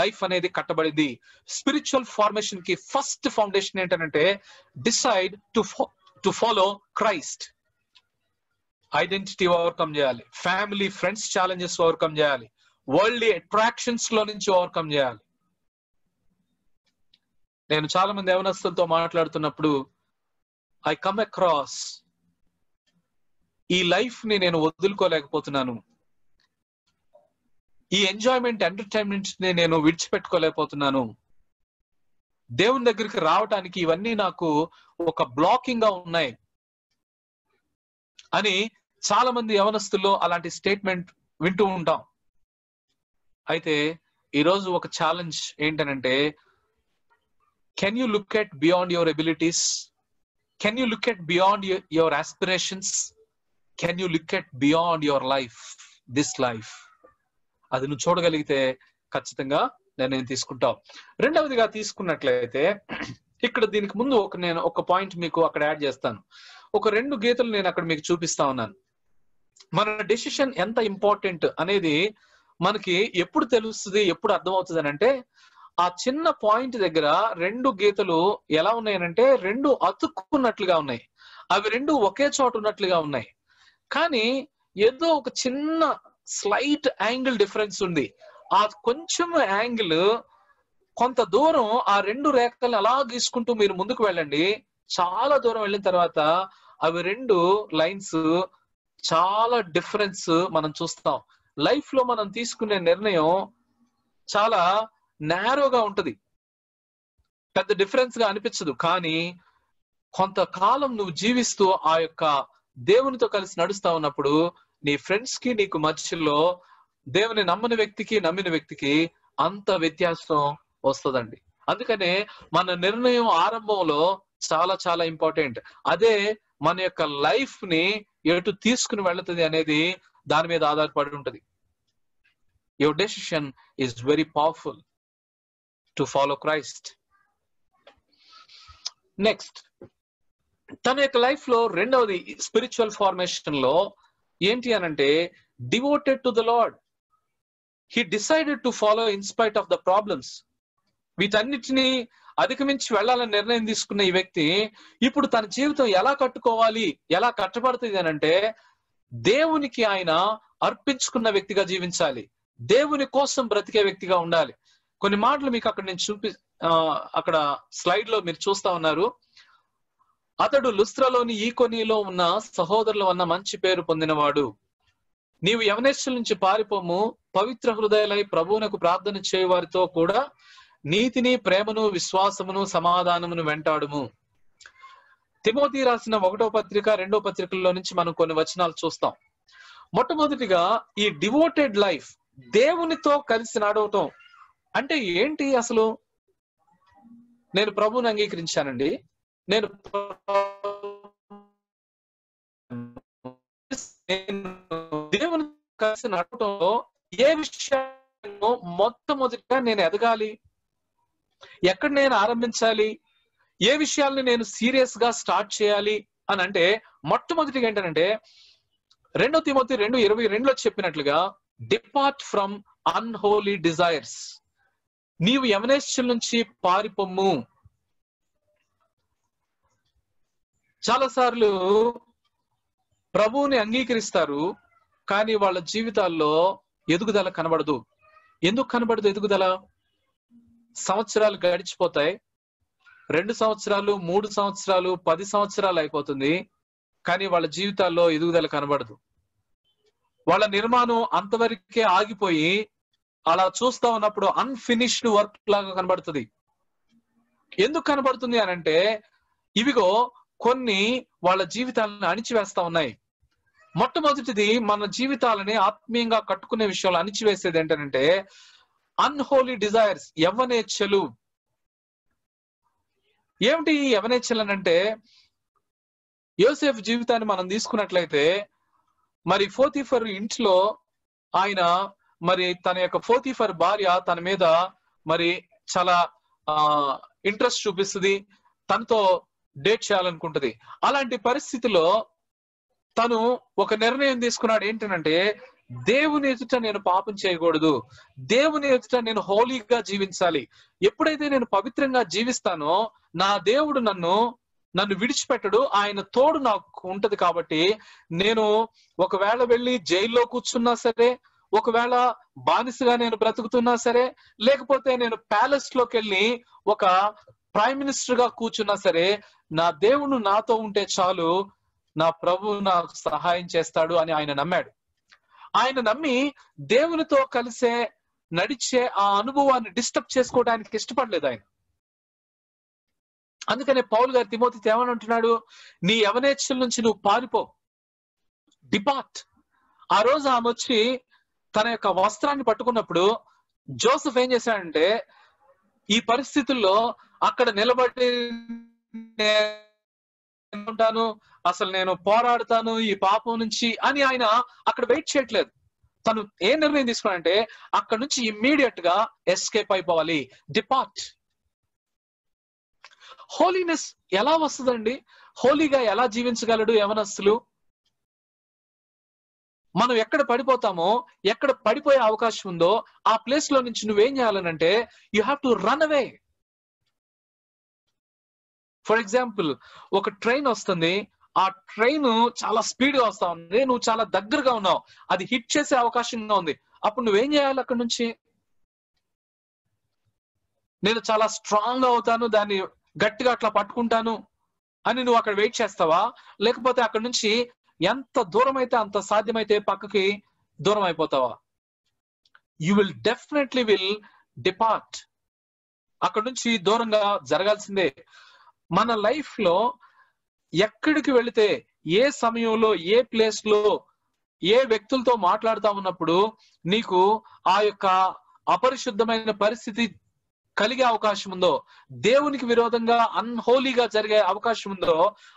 లైఫ్ అనేది కట్టబడింది. స్పిరిచువల్ ఫార్మేషన్ కి ఫస్ట్ ఫౌండేషన్ ఏంటంటే decide to follow Christ. Identity overcome చేయాలి, ఫ్యామిలీ ఫ్రెండ్స్ ఛాలెంజెస్ ఓవర్కమ్ చేయాలి, వరల్డ్లీ అట్రాక్షన్స్ లో నుంచి ఓవర్కమ్ చేయాలి. నేను చాలా మంది యవనస్తులతో మాట్లాడుతున్నప్పుడు ఐ కమ్ అక్రాస్ ఈ లైఫ్ ని నేను వదులుకోలేకపోతున్నాను, ఈ ఎంజాయ్మెంట్ ఎంటర్టైన్మెంట్ ని నేను విడిచిపెట్టుకోలేకపోతున్నాను, దేవుని దగ్గరికి రావటానికి ఇవన్నీ నాకు ఒక బ్లాకింగ్ గా ఉన్నాయి అని చాలా మంది యవనస్తుల్లో అలాంటి స్టేట్మెంట్ వింటూ ఉంటాం. అయితే ఈరోజు ఒక ఛాలెంజ్ ఏంటనంటే, can you look at beyond your abilities? Can you look at beyond your aspirations? Can you look at beyond your life, this life? అది నువ్వు చూడగలిగితే ఖచ్చితంగా నేను తీసుకుంటావు. రెండవదిగా తీసుకున్నట్లయితే ఇక్కడ దీనికి ముందు నేను ఒక పాయింట్ మీకు అక్కడ యాడ్ చేస్తాను. ఒక 2 గీతలు నేను అక్కడ మీకు చూపిస్తా ఉన్నాను. మన డెసిషన్ ఎంత ఇంపార్టెంట్ అనేది మనకి ఎప్పుడు తెలుస్తుంది, ఎప్పుడు అర్థమవుతుంది అని అంటే, ఆ చిన్న పాయింట్ దగ్గర 2 గీతలు ఎలా ఉన్నాయనంటే 2 అతుక్కున్నట్లుగా ఉన్నాయి. అవి 2 ఒకే చోట ఉన్నట్లుగా ఉన్నాయి. కానీ ఏదో ఒక చిన్న స్లైట్ యాంగిల్ డిఫరెన్స్ ఉంది. ఆ కొంచెం యాంగిల్ కొంత దూరం ఆ 2 రేఖలను అలా గీసుకుంటూ మీరు ముందుకు వెళ్ళండి. చాలా దూరం వెళ్ళిన తర్వాత అవి 2 లైన్స్ చాలా డిఫరెన్స్ మనం చూస్తాం. లైఫ్ లో మనం తీసుకునే నిర్ణయం చాలా నేరోగా ఉంటది, పెద్ద డిఫరెన్స్ గా అనిపించదు. కానీ కొంతకాలం నువ్వు జీవిస్తూ ఆ యొక్క దేవునితో కలిసి నడుస్తా ఉన్నప్పుడు నీ ఫ్రెండ్స్ కి నీకు మధ్యలో దేవుని నమ్మని వ్యక్తికి నమ్మిన వ్యక్తికి అంత వ్యత్యాసం వస్తుందండి. అందుకనే మన నిర్ణయం ఆరంభంలో చాలా చాలా ఇంపార్టెంట్. అదే మన యొక్క లైఫ్ ని ఎటు తీసుకుని వెళ్తుంది అనేది దాని మీద ఆధారపడి ఉంటది. Your decision is very powerful to follow Christ. Next, తన యొక్క లైఫ్ లో రెండవది స్పిరిచువల్ ఫార్మేషన్ లో ఏంటి అనంటే devoted to the lord. He decided to follow in spite of the problems. వీటన్నిటిని అధిగమించి వెళ్ళాలని నిర్ణయం తీసుకున్న ఈ వ్యక్తి ఇప్పుడు తన జీవితం ఎలా కట్టుకోవాలి, ఎలా కట్టబడుతుంది అనంటే దేవునికి ఆయన అర్పించుకున్న వ్యక్తిగా జీవించాలి, దేవుని కోసం బ్రతికే వ్యక్తిగా ఉండాలి. కొన్ని మాటలు మీకు అక్కడ నేను అక్కడ స్లైడ్ లో మీరు చూస్తా ఉన్నారు. అతడు లుస్త్రలోని ఈకొనిలో ఉన్న సహోదరుల వల్ల మంచి పేరు పొందినవాడు. నీవు యవనేశ్వరుల నుంచి పారిపోము, పవిత్ర హృదయాలై ప్రభువునకు ప్రార్థన చేయు వారితో కూడా నీతిని, ప్రేమను, విశ్వాసమును, సమాధానమును వెంటాడుము. తిమోతి రాసిన 1వ పత్రిక 2వ పత్రికల్లో నుంచి మనం కొన్ని వచనాలు చూస్తాం. మొట్టమొదటిగా ఈ డివోటెడ్ లైఫ్, దేవునితో కలిసి నడవటం అంటే ఏంటి? అసలు నేను ప్రభువుని అంగీకరించానండి, నేను దేవుని కలిసి నడవటంలో ఏ విషయాన్ని మొట్టమొదటిగా నేను ఎదగాలి, ఎక్కడ నేను ఆరంభించాలి, ఏ విషయాల్ని నేను సీరియస్ గా స్టార్ట్ చేయాలి అని అంటే మొట్టమొదటిగా ఏంటంటే 2 తిమోతి 2:22లో చెప్పినట్లుగా డిపార్ట్ ఫ్రమ్ అన్హోలీ డిజైర్స్. నీవు యవనేశ్వరుల నుంచి పారిపోమ్ము. చాలా సార్లు ప్రభువుని అంగీకరిస్తారు, కానీ వాళ్ళ జీవితాల్లో ఎదుగుదల కనబడదు. ఎందుకు కనబడదు ఎదుగుదల? సంవత్సరాలు గడిచిపోతాయి, 2 సంవత్సరాలు, 3 సంవత్సరాలు, 10 సంవత్సరాలు అయిపోతుంది, కానీ వాళ్ళ జీవితాల్లో ఎదుగుదల కనబడదు. వాళ్ళ నిర్మాణం అంతవరకే ఆగిపోయి అలా చూస్తా ఉన్నప్పుడు అన్ఫినిష్డ్ వర్క్ లాగా కనబడుతుంది. ఎందుకు కనబడుతుంది అనంటే ఇవిగో కొన్ని వాళ్ళ జీవితాలను అణిచివేస్తా ఉన్నాయి. మొట్టమొదటిది మన జీవితాలని ఆత్మీయంగా కట్టుకునే విషయంలో అణిచివేసేది ఏంటంటే అన్హోలీ డిజైర్స్, యవ్వనేచ్ఛలు. ఏమిటి ఈ యవ్వనేచ్ఛలు అంటే యోసేఫ్ జీవితాన్ని మనం తీసుకున్నట్లయితే మరి పోతీఫర్ ఇంట్లో ఆయన మరి తన యొక్క పోతీఫర్ భార్య తన మీద మరి చాలా ఇంట్రెస్ట్ చూపిస్తుంది, తనతో డేట్ చేయాలనుకుంటది. అలాంటి పరిస్థితిలో తను ఒక నిర్ణయం తీసుకున్నాడు. ఏంటంటే దేవుని ఎదుట నేను పాపం చేయకూడదు, దేవుని ఎదుట నేను హోలీగా జీవించాలి. ఎప్పుడైతే నేను పవిత్రంగా జీవిస్తానో నా దేవుడు నన్ను విడిచిపెట్టడు, ఆయన తోడు నాకు ఉంటది. కాబట్టి నేను ఒకవేళ వెళ్ళి జైల్లో కూర్చున్నా సరే, ఒకవేళ బానిసగా నేను బ్రతుకుతున్నా సరే, లేకపోతే నేను ప్యాలెస్ లోకి వెళ్ళి ఒక ప్రైమ్ మినిస్టర్ గా కూర్చున్నా సరే, నా దేవుడు నాతో ఉంటే చాలు, నా ప్రభు నాకు సహాయం చేస్తాడు అని ఆయన నమ్మాడు. ఆయన నమ్మి దేవునితో కలిసే నడిచే ఆ అనుభవాన్ని డిస్టర్బ్ చేసుకోవడానికి ఇష్టపడలేదు ఆయన. అందుకనే పౌలు గారు తిమోతితో ఏమని అంటున్నాడు? నీ యవనేచ్ఛల నుంచి నువ్వు పారిపో, డిపార్ట్. ఆ రోజు ఆమె వచ్చి తన యొక్క వస్త్రాన్ని పట్టుకున్నప్పుడు జోసెఫ్ ఏం చేశాడంటే ఈ పరిస్థితుల్లో అక్కడ నిలబడి ఉంటాను, అసలు నేను పోరాడుతాను ఈ పాపం నుంచి అని ఆయన అక్కడ వెయిట్ చేయట్లేదు. తను ఏ నిర్ణయం తీసుకున్నాడంటే అక్కడ నుంచి ఇమ్మీడియట్ గా ఎస్కేప్ అయిపోవాలి, డిపార్ట్. హోలీనెస్ ఎలా వస్తుందండి? హోలీగా ఎలా జీవించగలడు యవనస్తులు? మనం ఎక్కడ పడిపోతామో, ఎక్కడ పడిపోయే అవకాశం ఉందో ఆ ప్లేస్ లో నుంచి నువ్వేం చేయాలనంటే you have to run away. For example, ఒక ట్రైన్ వస్తుంది, ఆ ట్రైన్ చాలా స్పీడ్ గా వస్తా ఉంది, నువ్వు చాలా దగ్గరగా ఉన్నావు, అది హిట్ చేసే అవకాశంగా ఉంది. అప్పుడు నువ్వేం చేయాలి? అక్కడ నుంచి నేను చాలా స్ట్రాంగ్ అవుతాను, దాన్ని గట్టిగా అట్లా పట్టుకుంటాను అని నువ్వు అక్కడ వెయిట్ చేస్తావా? లేకపోతే అక్కడ నుంచి ఎంత దూరం అయితే అంత సాధ్యమైతే పక్కకి దూరం అయిపోతావా? You will definitely will depart. అక్కడ నుంచి దూరంగా జరగాల్సిందే. మన లైఫ్ లో ఎక్కడికి వెళితే, ఏ సమయంలో, ఏ ప్లేస్ లో, ఏ వ్యక్తులతో మాట్లాడుతా ఉన్నప్పుడు నీకు ఆ యొక్క అపరిశుద్ధమైన పరిస్థితి కలిగే అవకాశం ఉందో, దేవునికి విరోధంగా అన్హోలీగా జరిగే అవకాశం ఉందో,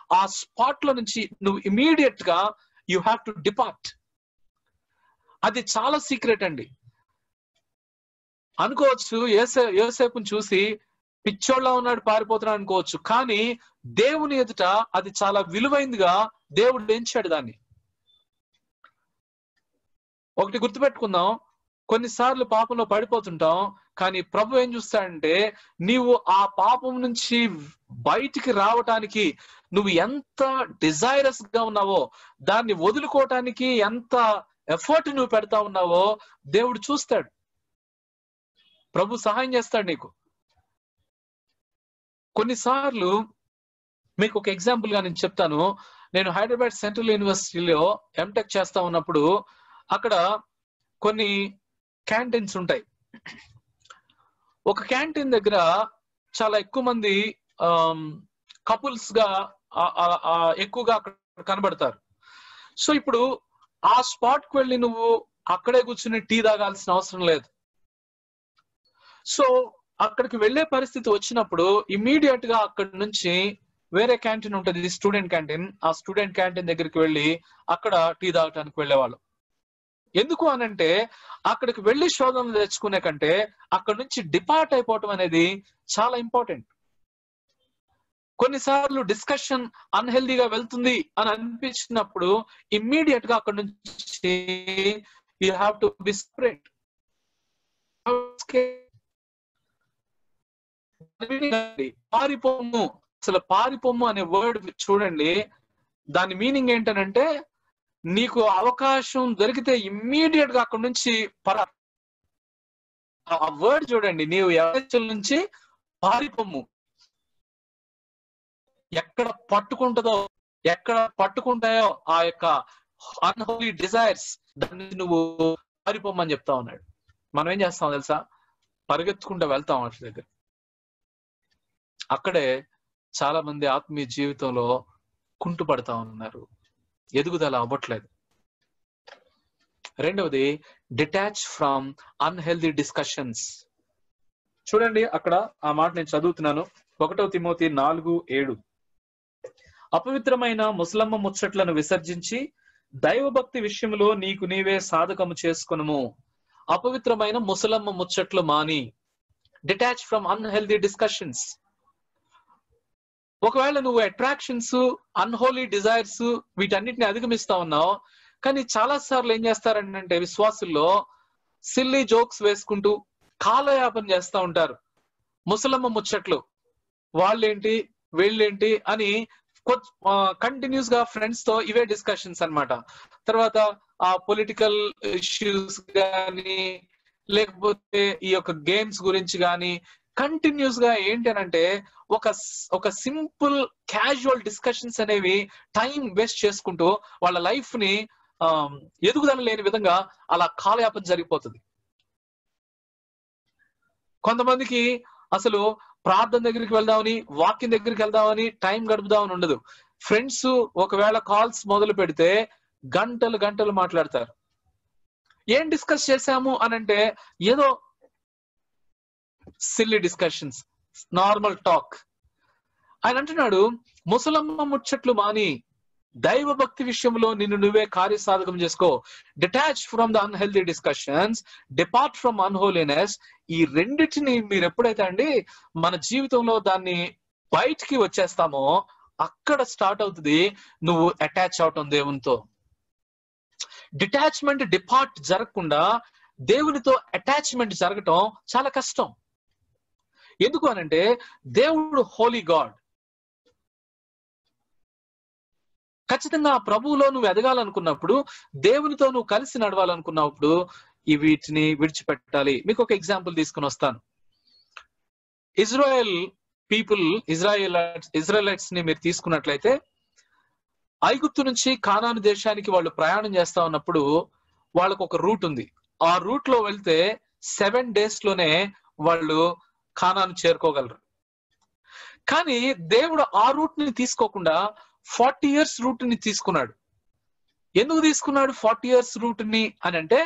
ఆ స్పాట్ లో నుంచి నువ్వు ఇమీడియట్ గా యు హ్యావ్ టు డిపార్ట్. అది చాలా సీక్రెట్ అండి. అనుకోవచ్చు యోసేపుని చూసి పిచ్చోళ్ళ ఉన్నాడు పారిపోతున్నాడు అనుకోవచ్చు, కానీ దేవుని ఎదుట అది చాలా విలువైందిగా దేవుడు ఎంచాడు దాన్ని. ఒకటి గుర్తుపెట్టుకుందాం, కొన్నిసార్లు పాపంలో పడిపోతుంటాం, కానీ ప్రభు ఏం చూస్తాడంటే నీవు ఆ పాపం నుంచి బయటికి రావటానికి నువ్వు ఎంత డిజైరస్ గా ఉన్నావో, దాన్ని వదులుకోవటానికి ఎంత ఎఫర్ట్ నువ్వు పెడతా ఉన్నావో దేవుడు చూస్తాడు. ప్రభు సహాయం చేస్తాడు నీకు. కొన్నిసార్లు మీకు ఒక ఎగ్జాంపుల్ గా నేను చెప్తాను. నేను హైదరాబాద్ సెంట్రల్ యూనివర్సిటీలో ఎంటెక్ చేస్తా ఉన్నప్పుడు అక్కడ కొన్ని క్యాంటీన్స్ ఉంటాయి. ఒక క్యాంటీన్ దగ్గర చాలా ఎక్కువ మంది కపుల్స్ గా ఎక్కువగా అక్కడ కనబడతారు. సో ఇప్పుడు ఆ స్పాట్ కు వెళ్ళి నువ్వు అక్కడే కూర్చుని టీ తాగాల్సిన అవసరం లేదు. సో అక్కడికి వెళ్లే పరిస్థితి వచ్చినప్పుడు ఇమ్మీడియట్ గా అక్కడి నుంచి వేరే క్యాంటీన్ ఉంటుంది, స్టూడెంట్ క్యాంటీన్. ఆ స్టూడెంట్ క్యాంటీన్ దగ్గరికి వెళ్ళి అక్కడ టీ తాగటానికి వెళ్ళేవాళ్ళు. ఎందుకు అనంటే అక్కడికి వెళ్లి శోధన తెచ్చుకునే కంటే అక్కడి నుంచి డిపార్ట్ అయిపోవటం అనేది చాలా ఇంపార్టెంట్. కొన్నిసార్లు డిస్కషన్ అన్హెల్దీగా వెళ్తుంది అని అనిపించినప్పుడు ఇమ్మీడియట్ గా అక్కడి నుంచి you have to be separate. పారిపోము, అసలు పారిపోము అనే వర్డ్ చూడండి, దాని మీనింగ్ ఏంటనంటే నీకు అవకాశం దొరికితే ఇమ్మీడియట్ గా అక్కడి నుంచి ఆ వర్డ్ చూడండి, నీవు ఎవరి నుంచి పారిపోము. ఎక్కడ పట్టుకుంటాయో ఆ యొక్క అన్హోలీ డిజైర్స్, దాన్ని నువ్వు పారిపోమని చెప్తా ఉన్నాడు. మనం ఏం చేస్తాం తెలుసా? పరిగెత్తుకుంటూ వెళ్తాం వాటి దగ్గర. అక్కడే చాలా మంది ఆత్మీయ జీవితంలో కుంటుపడతా ఉన్నారు, ఎదుగుదల అవ్వట్లేదు. రెండవది, డిటాచ్ ఫ్రమ్ అన్హెల్దీ డిస్కషన్స్. చూడండి అక్కడ ఆ మాట నేను చదువుతున్నాను, 1 తిమోతి 4:7. అపవిత్రమైన ముసలమ్మ ముచ్చట్లను విసర్జించి దైవభక్తి విషయంలో నీకు నీవే సాధకము చేసుకునుము. అపవిత్రమైన ముసలమ్మ ముచ్చట్లు మాని. Detach from unhealthy discussions. ఒకవేళ నువ్వు అట్రాక్షన్స్, అన్హోలీ డిజైర్స్ వీటన్నిటిని అధిగమిస్తా ఉన్నావు, కానీ చాలా సార్లు ఏం చేస్తారంటే విశ్వాసుల్లో సిల్లీ జోక్స్ వేసుకుంటూ కాలయాపన చేస్తూ ఉంటారు. ముసలమ్మ ముచ్చట్లు, వాళ్ళేంటి వీళ్ళేంటి అని కంటిన్యూస్ గా ఫ్రెండ్స్ తో ఇవే డిస్కషన్స్ అన్నమాట. తర్వాత ఆ పొలిటికల్ ఇష్యూస్ గాని లేకపోతే ఈ యొక్క గేమ్స్ గురించి గాని కంటిన్యూస్ గా ఏంటి అనంటే ఒక సింపుల్ క్యాజువల్ డిస్కషన్స్ అనేవి టైం వేస్ట్ చేసుకుంటూ వాళ్ళ లైఫ్ ని ఎదుగుదల లేని విధంగా అలా కాలయాపన జరిగిపోతుంది. కొంతమందికి అసలు ప్రార్థన దగ్గరికి వెళ్దామని, వాక్యం దగ్గరికి వెళ్దామని, టైం గడుపుదామని ఉండదు. ఫ్రెండ్స్ ఒకవేళ కాల్స్ మొదలు పెడితే గంటలు గంటలు మాట్లాడతారు. ఏం డిస్కస్ చేశాము అనంటే ఏదో సిల్లీ డిస్కషన్స్, నార్మల్ టాక్. ఆయన అంటున్నాడు, ముసలమ్మ ముచ్చట్లు మాని దైవ భక్తి విషయంలో నిన్ను నువ్వే కార్యసాధకం చేసుకో. Detach from the unhealthy discussions, depart from అన్హోలీనెస్. ఈ రెండిటిని మీరు ఎప్పుడైతే అండి మన జీవితంలో దాన్ని బయటికి వచ్చేస్తామో అక్కడ స్టార్ట్ అవుతుంది నువ్వు అటాచ్ అవటం దేవునితో. డిటాచ్మెంట్, డిపార్ట్ జరగకుండా దేవునితో అటాచ్మెంట్ జరగటం చాలా కష్టం. ఎందుకు అనంటే దేవుడు హోలీ గాడ్. ఖచ్చితంగా ఆ ప్రభువులో నువ్వు ఎదగాలనుకున్నప్పుడు, దేవునితో నువ్వు కలిసి నడవాలనుకున్నప్పుడు ఈ వీటిని విడిచిపెట్టాలి. మీకు ఒక ఎగ్జాంపుల్ తీసుకుని వస్తాను. ఇజ్రాయెలైట్స్ ని మీరు తీసుకున్నట్లయితే ఐగుప్తు నుంచి కానాను దేశానికి వాళ్ళు ప్రయాణం చేస్తా ఉన్నప్పుడు వాళ్ళకు ఒక రూట్ ఉంది. ఆ రూట్ లో వెళ్తే 7 days లోనే వాళ్ళు కానాను చేరుకోగలరు. కానీ దేవుడు ఆ రూట్ ని తీసుకోకుండా 40 years రూట్ ని తీసుకున్నాడు. ఎందుకు తీసుకున్నాడు 40 years రూట్ ని అని అంటే,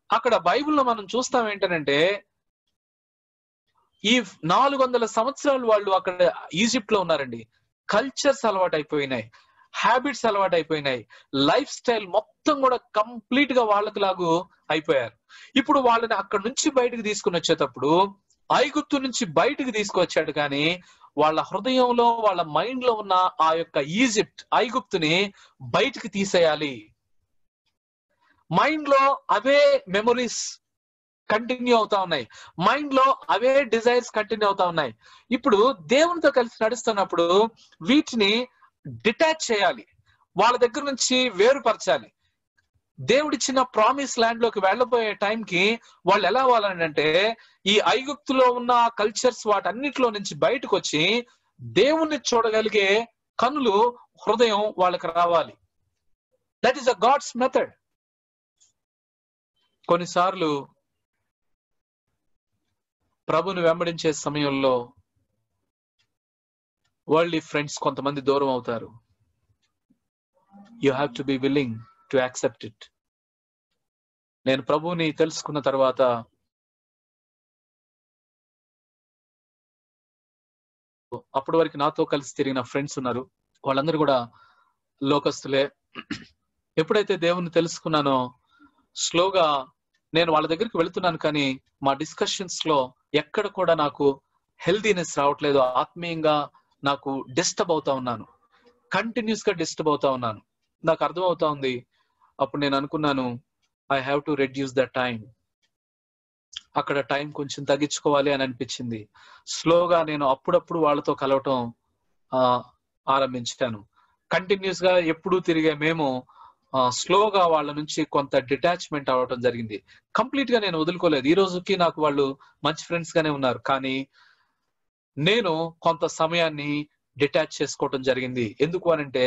అక్కడ బైబిల్లో మనం చూస్తాం ఏంటనంటే ఈ 400 సంవత్సరాలు వాళ్ళు అక్కడ ఈజిప్ట్ లో ఉన్నారండి. కల్చర్స్ అలవాటు అయిపోయినాయి, హ్యాబిట్స్ అలవాటు అయిపోయినాయి, లైఫ్ స్టైల్ మొత్తం కూడా కంప్లీట్ గా వాళ్ళకి లాగు అయిపోయారు. ఇప్పుడు వాళ్ళని అక్కడ నుంచి బయటకు తీసుకుని వచ్చేటప్పుడు ఐగుప్తు నుంచి బయటికి తీసుకొచ్చాడు, కానీ వాళ్ళ హృదయంలో వాళ్ళ మైండ్ లో ఉన్న ఆ యొక్క ఈజిప్ట్ ఐగుప్తుని బయటికి తీసేయాలి. మైండ్ లో అవే మెమొరీస్ కంటిన్యూ అవుతా ఉన్నాయి, మైండ్ లో అవే డిజైర్స్ కంటిన్యూ అవుతా ఉన్నాయి. ఇప్పుడు దేవునితో కలిసి నడుస్తున్నప్పుడు వీటిని డిటాచ్ చేయాలి, వాళ్ళ దగ్గర నుంచి వేరుపరచాలి. దేవుడిచ్చిన ప్రామిస్ ల్యాండ్ లోకి వెళ్ళబోయే టైంకి వాళ్ళు ఎలా అవ్వాలంటే ఈ ఐగుప్తులో ఉన్న కల్చర్స్ వాటన్నిటిలో నుంచి బయటకు వచ్చి దేవుణ్ణి చూడగలిగే కనులు, హృదయం వాళ్ళకి రావాలి. That is a God's method. కొన్నిసార్లు ప్రభుని వెంబడించే సమయంలో వరల్డ్లీ ఫ్రెండ్స్ కొంతమంది దూరం అవుతారు. You have to be willing to accept it. నేను ప్రభువుని తెలుసుకున్న తర్వాత అప్పటి వరకు నాతో కలిసి తిరిగిన ఫ్రెండ్స్ ఉన్నారు, వాళ్ళందరూ కూడా లోకస్తులే. ఎప్పుడైతే దేవుణ్ణి తెలుసుకున్నానో స్లోగా నేను వాళ్ళ దగ్గరికి వెళుతున్నాను, కానీ మా డిస్కషన్స్ లో ఎక్కడ కూడా నాకు హెల్దీనెస్ రావట్లేదు. ఆత్మీయంగా నాకు డిస్టర్బ్ అవుతా ఉన్నాను, కంటిన్యూస్ గా డిస్టర్బ్ అవుతా ఉన్నాను. నాకు అర్థం అవుతా ఉంది. అప్పుడు నేను అనుకున్నాను, I have to reduce the time. అక్కడ టైం కొంచెం తగ్గించుకోవాలి అని అనిపించింది. స్లోగా నేను అప్పుడప్పుడు వాళ్ళతో కలవటం ఆరంభించాను. కంటిన్యూస్ గా ఎప్పుడు తిరిగే మేము స్లోగా వాళ్ళ నుంచి కొంత డిటాచ్మెంట్ అవ్వడం జరిగింది. కంప్లీట్ గా నేను వదులుకోలేదు. ఈ రోజుకి నాకు వాళ్ళు మంచి ఫ్రెండ్స్ గానే ఉన్నారు, కానీ నేను కొంత సమయాన్ని డిటాచ్ చేసుకోవటం జరిగింది. ఎందుకు అనంటే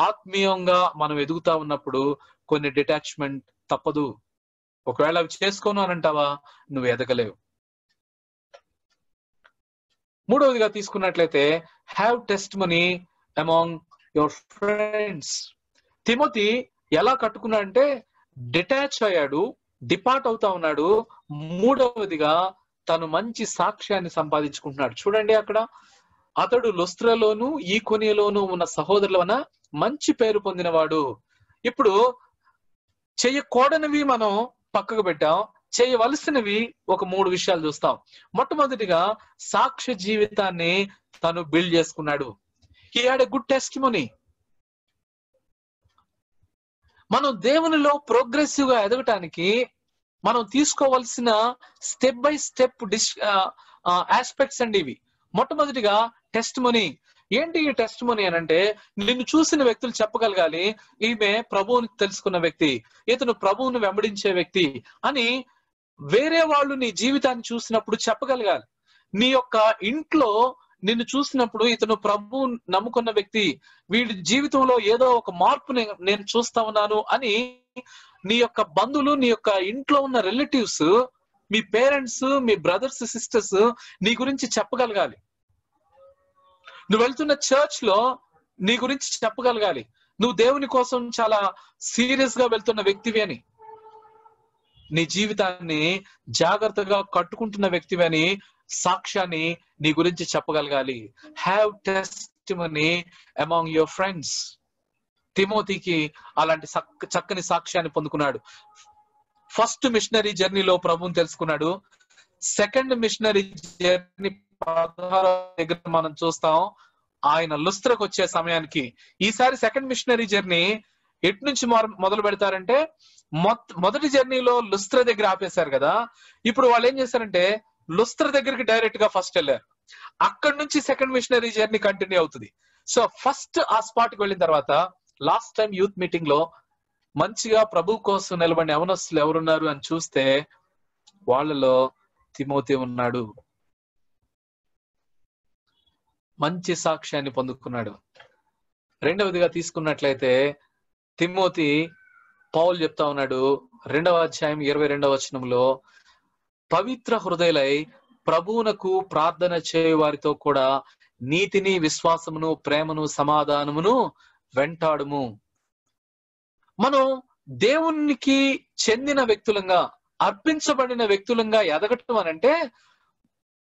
ఆత్మీయంగా మనం ఎదుగుతా ఉన్నప్పుడు కొన్ని డిటాచ్మెంట్ తప్పదు. ఒకవేళ అవి చేసుకోను అని అంటావా, నువ్వు ఎదగలేవు. మూడవదిగా తీసుకున్నట్లయితే have testimony among your friends. Timothy ఎలా కట్టుకున్నాడంటే డిటాచ్ అయ్యాడు, డిపార్ట్ అవుతా ఉన్నాడు. మూడవదిగా తను మంచి సాక్ష్యాన్ని సంపాదించుకుంటున్నాడు. చూడండి, అక్కడ అతడు లుస్త్రలోను ఈకొనియలోను ఉన్న సహోదరుల వలన మంచి పేరు పొందినవాడు. ఇప్పుడు చేయకూడనివి మనం పక్కకు పెట్టాం, చేయవలసినవి ఒక 3 విషయాలు చూస్తాం. మొట్టమొదటిగా సాక్ష్య జీవితాన్ని తను బిల్డ్ చేసుకున్నాడు. He had a good testimony. మనం దేవునిలో ప్రోగ్రెసివ్ గా ఎదగటానికి మనం తీసుకోవాల్సిన స్టెప్ బై స్టెప్ ఆస్పెక్ట్స్ అండి ఇవి. మొట్టమొదటిగా టెస్టిమనీ. ఏంటి ఈ టెస్టిమనీ అని అంటే, నిన్ను చూసిన వ్యక్తులు చెప్పగలగాలి, ఈమె ప్రభువుని తెలుసుకున్న వ్యక్తి, ఇతను ప్రభువుని వెంబడించే వ్యక్తి అని. వేరే వాళ్ళు నీ జీవితాన్ని చూసినప్పుడు చెప్పగలగాలి. నీ యొక్క ఇంట్లో నిన్ను చూసినప్పుడు ఇతను ప్రభువు నమ్ముకున్న వ్యక్తి, వీడి జీవితంలో ఏదో ఒక మార్పు నేను చూస్తా ఉన్నాను అని నీ యొక్క బంధువులు, నీ యొక్క ఇంట్లో ఉన్న రిలేటివ్స్, మీ పేరెంట్స్, మీ బ్రదర్స్, సిస్టర్స్ నీ గురించి చెప్పగలగాలి. నువ్వు వెళ్తున్న చర్చ్ లో నీ గురించి చెప్పగలగాలి, నువ్వు దేవుని కోసం చాలా సీరియస్ గా వెళ్తున్న వ్యక్తివి అని, నీ జీవితాన్ని జాగ్రత్తగా కట్టుకుంటున్న వ్యక్తివి అని సాక్ష్యాన్ని నీ గురించి చెప్పగలగాలి. Have testimony among your friends. తిమోతికి అలాంటి చక్కని సాక్ష్యాన్ని పొందుకున్నాడు. ఫస్ట్ మిషనరీ జర్నీలో ప్రభువుని తెలుసుకున్నాడు. సెకండ్ మిషనరీ జర్నీ 16 దగ్గర మనం చూస్తాం, ఆయన లుస్త్రకు వచ్చే సమయానికి. ఈసారి సెకండ్ మిషనరీ జర్నీ ఎటు నుంచి మొదలు పెడతారంటే, మొదటి జర్నీలో లుస్త్ర దగ్గర ఆపేశారు కదా, ఇప్పుడు వాళ్ళు ఏం చేశారంటే లుస్త్ర దగ్గరికి డైరెక్ట్ గా ఫస్ట్ వెళ్ళారు. అక్కడి నుంచి సెకండ్ మిషనరీ జర్నీ కంటిన్యూ అవుతుంది. సో ఫస్ట్ ఆ స్పాట్ కి వెళ్ళిన తర్వాత, లాస్ట్ టైం యూత్ మీటింగ్ లో మంచిగా ప్రభు కోసం నిలబడిన యవనస్తులు ఎవరున్నారు అని చూస్తే వాళ్ళలో తిమోతి ఉన్నాడు. మంచి సాక్ష్యాన్ని పొందుకున్నాడు. రెండవదిగా తీసుకున్నట్లయితే తిమోతి, పౌలు చెప్తా ఉన్నాడు 2వ అధ్యాయం 22వ వచనంలో, పవిత్ర హృదయులై ప్రభువునకు ప్రార్థన చేయు వారితో కూడా నీతిని, విశ్వాసమును, ప్రేమను, సమాధానమును వెంటాడుము. మనం దేవునికి చెందిన వ్యక్తులంగా, అర్పించబడిన వ్యక్తులంగా ఎదగటం అనంటే,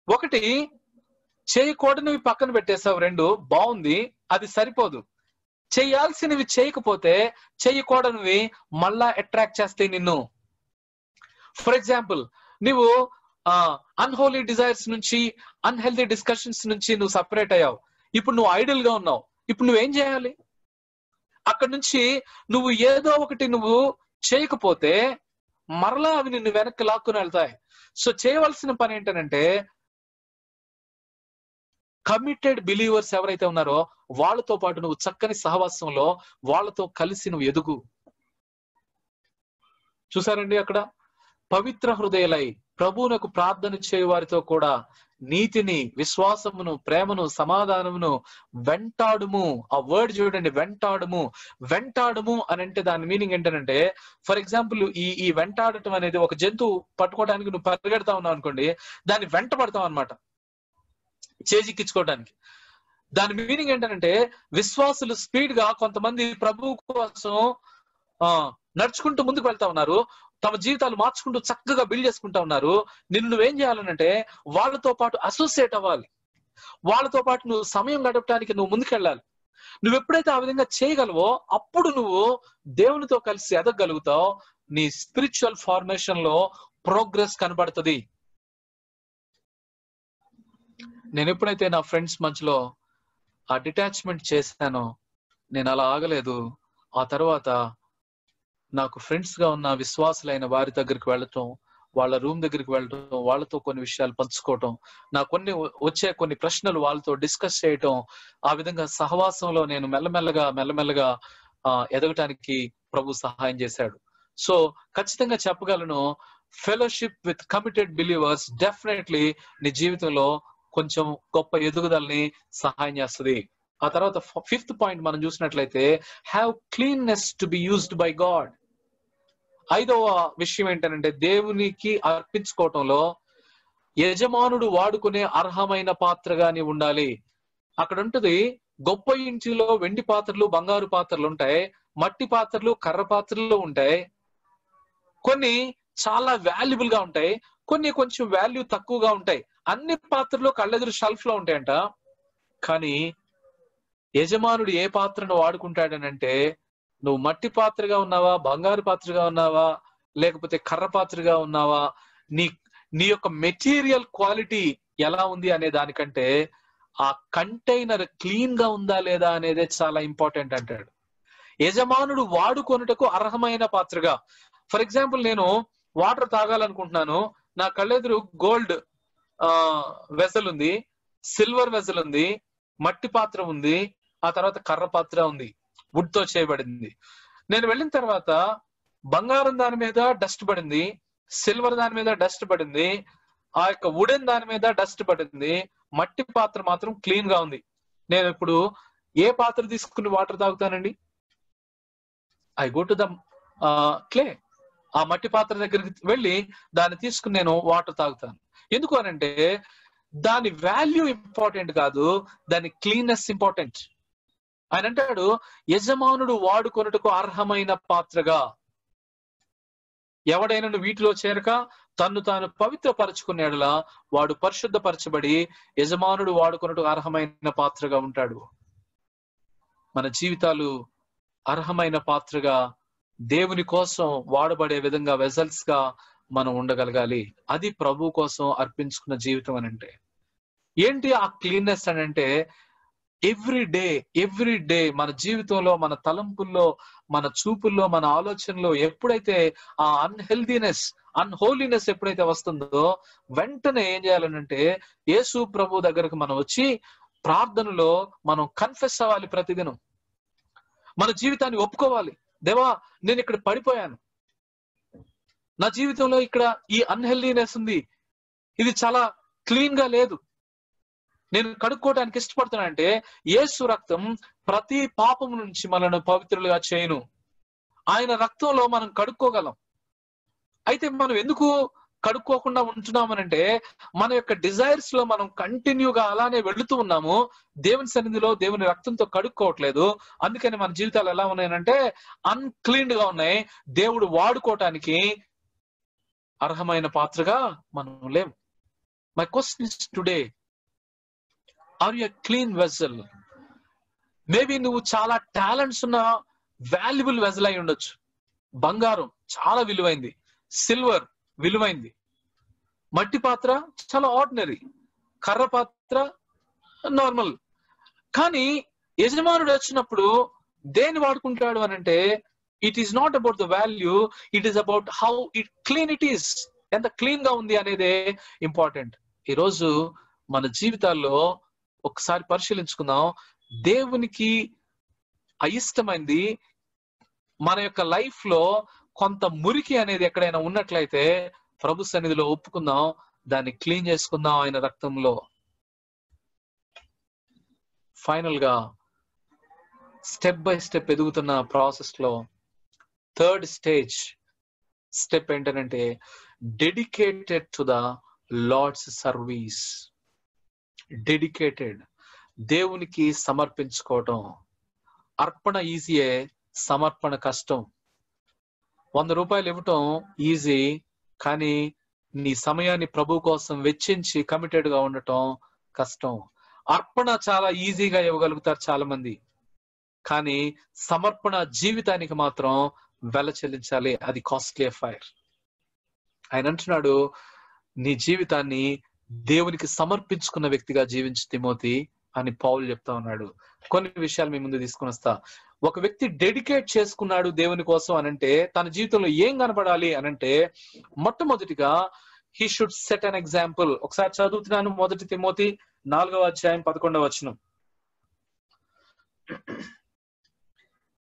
ఒకటి చేయకూడనివి పక్కన పెట్టేసావు, 2 బాగుంది, అది సరిపోదు. చేయాల్సినవి చేయకపోతే చేయకూడనివి మళ్ళా అట్రాక్ట్ చేస్తాయి నిన్ను. ఫర్ ఎగ్జాంపుల్, నువ్వు అన్హోలీ డిజైర్స్ నుంచి, అన్హెల్దీ డిస్కషన్స్ నుంచి నువ్వు సపరేట్ అయ్యావు. ఇప్పుడు నువ్వు ఐడల్ గా ఉన్నావు. ఇప్పుడు నువ్వేం చేయాలి? అక్కడి నుంచి నువ్వు ఏదో ఒకటి నువ్వు చేయకపోతే మరలా అవి నిన్ను వెనక్కి లాక్కుని వెళ్తాయి. సో చేయవలసిన పని ఏంటంటే, కమిటెడ్ బిలీవర్స్ ఎవరైతే ఉన్నారో వాళ్ళతో పాటు నువ్వు చక్కని సహవాసంలో వాళ్ళతో కలిసి నువ్వు ఎదుగు. చూసారండి, అక్కడ పవిత్ర హృదయులై ప్రభువునకు ప్రార్థన చేయు వారితో కూడా నీతిని, విశ్వాసమును, ప్రేమను, సమాధానమును వెంటాడుము. ఆ వర్డ్ చూడండి, వెంటాడుము. వెంటాడుము అని అంటే దాని మీనింగ్ ఏంటంటే, ఫర్ ఎగ్జాంపుల్ ఈ వెంటాడటం అనేది ఒక జంతువు పట్టుకోవడానికి నువ్వు పరిగెడతా ఉన్నావు అనుకోండి, దాన్ని వెంట పడతావు అనమాట, చేజిక్కించుకోవడానికి. దాని మీనింగ్ ఏంటంటే, విశ్వాసులు స్పీడ్ గా కొంతమంది ప్రభువు కోసం నడుచుకుంటూ ముందుకు వెళ్తా ఉన్నారు, తమ జీవితాలు మార్చుకుంటూ చక్కగా బిల్డ్ చేసుకుంటా ఉన్నారు. నిన్ను నువ్వేం చేయాలనంటే వాళ్ళతో పాటు అసోసియేట్ అవ్వాలి, వాళ్ళతో పాటు నువ్వు సమయం గడపడానికి నువ్వు ముందుకెళ్ళాలి. నువ్వు ఎప్పుడైతే ఆ విధంగా చేయగలవో అప్పుడు నువ్వు దేవునితో కలిసి ఎదగలుగుతావు. నీ స్పిరిచువల్ ఫార్మేషన్ లో ప్రోగ్రెస్ కనబడుతుంది. నేను ఎప్పుడైతే నా ఫ్రెండ్స్ మధ్యలో ఆ డిటాచ్మెంట్ చేశానో నేను అలా ఆగలేదు. ఆ తర్వాత నాకు ఫ్రెండ్స్ గా ఉన్న విశ్వాసులైన వారి దగ్గరికి వెళ్ళటం, వాళ్ళ రూమ్ దగ్గరికి వెళ్ళటం, వాళ్ళతో కొన్ని విషయాలు పంచుకోవటం, నాకు వచ్చే కొన్ని ప్రశ్నలు వాళ్ళతో డిస్కస్ చేయటం, ఆ విధంగా సహవాసంలో నేను మెల్లమెల్లగా ఎదగటానికి ప్రభు సహాయం చేశాడు. సో ఖచ్చితంగా చెప్పగలను, fellowship with committed believers definitely నీ జీవితంలో కొంచెం గొప్ప ఎదుగుదలని సహాయం చేస్తుంది. ఆ తర్వాత 5th పాయింట్ మనం చూసినట్లయితే, have cleanness to be used by God. 5వ విషయం ఏంటంటే, దేవునికి అర్పించుకోవటంలో యజమానుడు వాడుకునే అర్హమైన పాత్రగా నీవు ఉండాలి. అక్కడ ఉంటుంది, గొప్ప ఇంటిలో వెండి పాత్రలు, బంగారు పాత్రలు ఉంటాయి, మట్టి పాత్రలు, కర్ర పాత్రలు ఉంటాయి. కొన్ని చాలా వాల్యుబుల్ గా ఉంటాయి, కొన్ని కొంచెం వాల్యూ తక్కువగా ఉంటాయి. అన్ని పాత్రలు కళ్ళెదురు షెల్ఫ్ లో ఉంటాయంట. కానీ యజమానుడు ఏ పాత్రను వాడుకుంటాడనంటే, నువ్వు మట్టి పాత్రగా ఉన్నావా, బంగారు పాత్రగా ఉన్నావా, లేకపోతే కర్ర పాత్రగా ఉన్నావా, నీ యొక్క మెటీరియల్ క్వాలిటీ ఎలా ఉంది అనే దానికంటే ఆ కంటైనర్ క్లీన్ గా ఉందా లేదా అనేదే చాలా ఇంపార్టెంట్ అంటాడు. యజమానుడు వాడుకొనుటకు అర్హమైన పాత్రగా. ఫర్ ఎగ్జాంపుల్, నేను వాటర్ తాగాలనుకుంటున్నాను, నా కళ్ళెదురు గోల్డ్ వెసల్ ఉంది, సిల్వర్ వెసల్ ఉంది, మట్టి పాత్ర ఉంది, ఆ తర్వాత కర్ర పాత్ర ఉంది, వుడ్ తో చేయబడింది. నేను వెళ్ళిన తర్వాత బంగారం దాని మీద డస్ట్ పడింది, సిల్వర్ దాని మీద డస్ట్ పడింది, ఆ యొక్క వుడెన్ దాని మీద డస్ట్ పడింది, మట్టి పాత్ర మాత్రం క్లీన్ గా ఉంది. నేను ఇప్పుడు ఏ పాత్ర తీసుకుని వాటర్ తాగుతానండి? I go to the clay. ఆ మట్టి పాత్ర దగ్గరికి వెళ్ళి దాన్ని తీసుకుని నేను వాటర్ తాగుతాను. ఎందుకు అనంటే దాని వాల్యూ ఇంపార్టెంట్ కాదు, దాని క్లీన్నెస్ ఇంపార్టెంట్. ఆయన అంటాడు, యజమానుడు వాడుకొనుటకు అర్హమైన పాత్రగా. ఎవడైనా వీటిలో చేరక తన్ను తాను పవిత్రపరచుకునేలా వాడు పరిశుద్ధపరచబడి యజమానుడు వాడుకొనుటకు అర్హమైన పాత్రగా ఉంటాడు. మన జీవితాలు అర్హమైన పాత్రగా, దేవుని కోసం వాడబడే విధంగా వెజల్స్ గా మనం ఉండగలగాలి. అది ప్రభు కోసం అర్పించుకున్న జీవితం అని అంటే ఏంటి? ఆ క్లీన్నెస్ అని అంటే ఎవ్రీ డే మన జీవితంలో, మన తలంపుల్లో, మన చూపుల్లో, మన ఆలోచనలో ఎప్పుడైతే ఆ అన్హోలీనెస్ ఎప్పుడైతే వస్తుందో వెంటనే ఏం చేయాలనంటే యేసు ప్రభు దగ్గరకు మనం వచ్చి ప్రార్థనలో మనం కన్ఫెస్ అవ్వాలి. ప్రతిదినం మన జీవితాన్ని ఒప్పుకోవాలి. దేవా, నేను ఇక్కడ పడిపోయాను, నా జీవితంలో ఇక్కడ ఈ అన్హెల్దీనెస్ ఉంది, ఇది చాలా క్లీన్ గా లేదు, నేను కడుక్కోవడానికి ఇష్టపడుతున్నానంటే యేసు రక్తం ప్రతి పాపం నుంచి మనల్ని పవిత్రులుగా చేయను. ఆయన రక్తంలో మనం కడుక్కోగలం. అయితే మనం ఎందుకు కడుక్కోకుండా ఉంటున్నామనంటే మన యొక్క డిజైర్స్ లో మనం కంటిన్యూగా అలానే వెళుతూ ఉన్నాము, దేవుని సన్నిధిలో దేవుని రక్తంతో కడుక్కోవట్లేదు. అందుకని మన జీవితాలు ఎలా ఉన్నాయనంటే అన్క్లీన్డ్ గా ఉన్నాయి. దేవుడు వాడుకోవటానికి అర్హమైన పాత్రగా మనం లేవు. My question is today, are you a clean vessel? Maybe నువ్వు చాలా టాలెంట్స్ ఉన్న వాల్యుబుల్ వెసల్ అయి ఉండొచ్చు. బంగారం చాలా విలువైంది, సిల్వర్ విలువైంది, మట్టి పాత్ర చాలా ఆర్డినరీ, కర్ర పాత్ర నార్మల్. కానీ యజమానుడు వచ్చినప్పుడు దేన్ని వాడుకుంటాడు అని అంటే, it is not about the value, it is about how it clean it is, ఎంత క్లీన్ గా ఉంది అనేదే ఇంపార్టెంట్. ఈరోజు మన జీవితాల్లో ఒకసారి పరిశీలించుకుందాం. దేవునికి అయిష్టమైంది మన యొక్క లైఫ్ లో కొంత మురికి అనేది ఎక్కడైనా ఉన్నట్లయితే ప్రభు సన్నిధిలో ఒప్పుకుందాం, దాన్ని క్లీన్ చేసుకుందాం ఆయన రక్తంలో. ఫైనల్ గా స్టెప్ బై స్టెప్ ఎదుగుతున్న ప్రాసెస్ లో థర్డ్ స్టెప్ ఏంటంటే dedicated to the Lord's service. Dedicated, దేవునికి సమర్పించుకోవటం. అర్పణ ఈజీయే, సమర్పణ కష్టం. 100 రూపాయలు ఇవ్వటం ఈజీ, కానీ నీ సమయాన్ని ప్రభు కోసం వెచ్చించి కమిటెడ్ గా ఉండటం కష్టం. అర్పణ చాలా ఈజీగా ఇవ్వగలుగుతారు చాలా మంది, కానీ సమర్పణ జీవితానికి మాత్రం వెల చెల్లించాలి. అది కాస్ట్లీ అఫైర్. ఆయన అంటున్నాడు, నీ జీవితాన్ని దేవునికి సమర్పించుకున్న వ్యక్తిగా జీవించు తిమోతి అని పౌలు చెప్తా ఉన్నాడు. కొన్ని విషయాలు మీ ముందు తీసుకుని వస్తా. ఒక వ్యక్తి డెడికేట్ చేసుకున్నాడు దేవుని కోసం అనంటే తన జీవితంలో ఏం కనపడాలి అనంటే, మొట్టమొదటిగా he should set an example. ఒకసారి చదువుతున్నాను, 1 తిమోతి 4వ అధ్యాయం 11వ వచనం.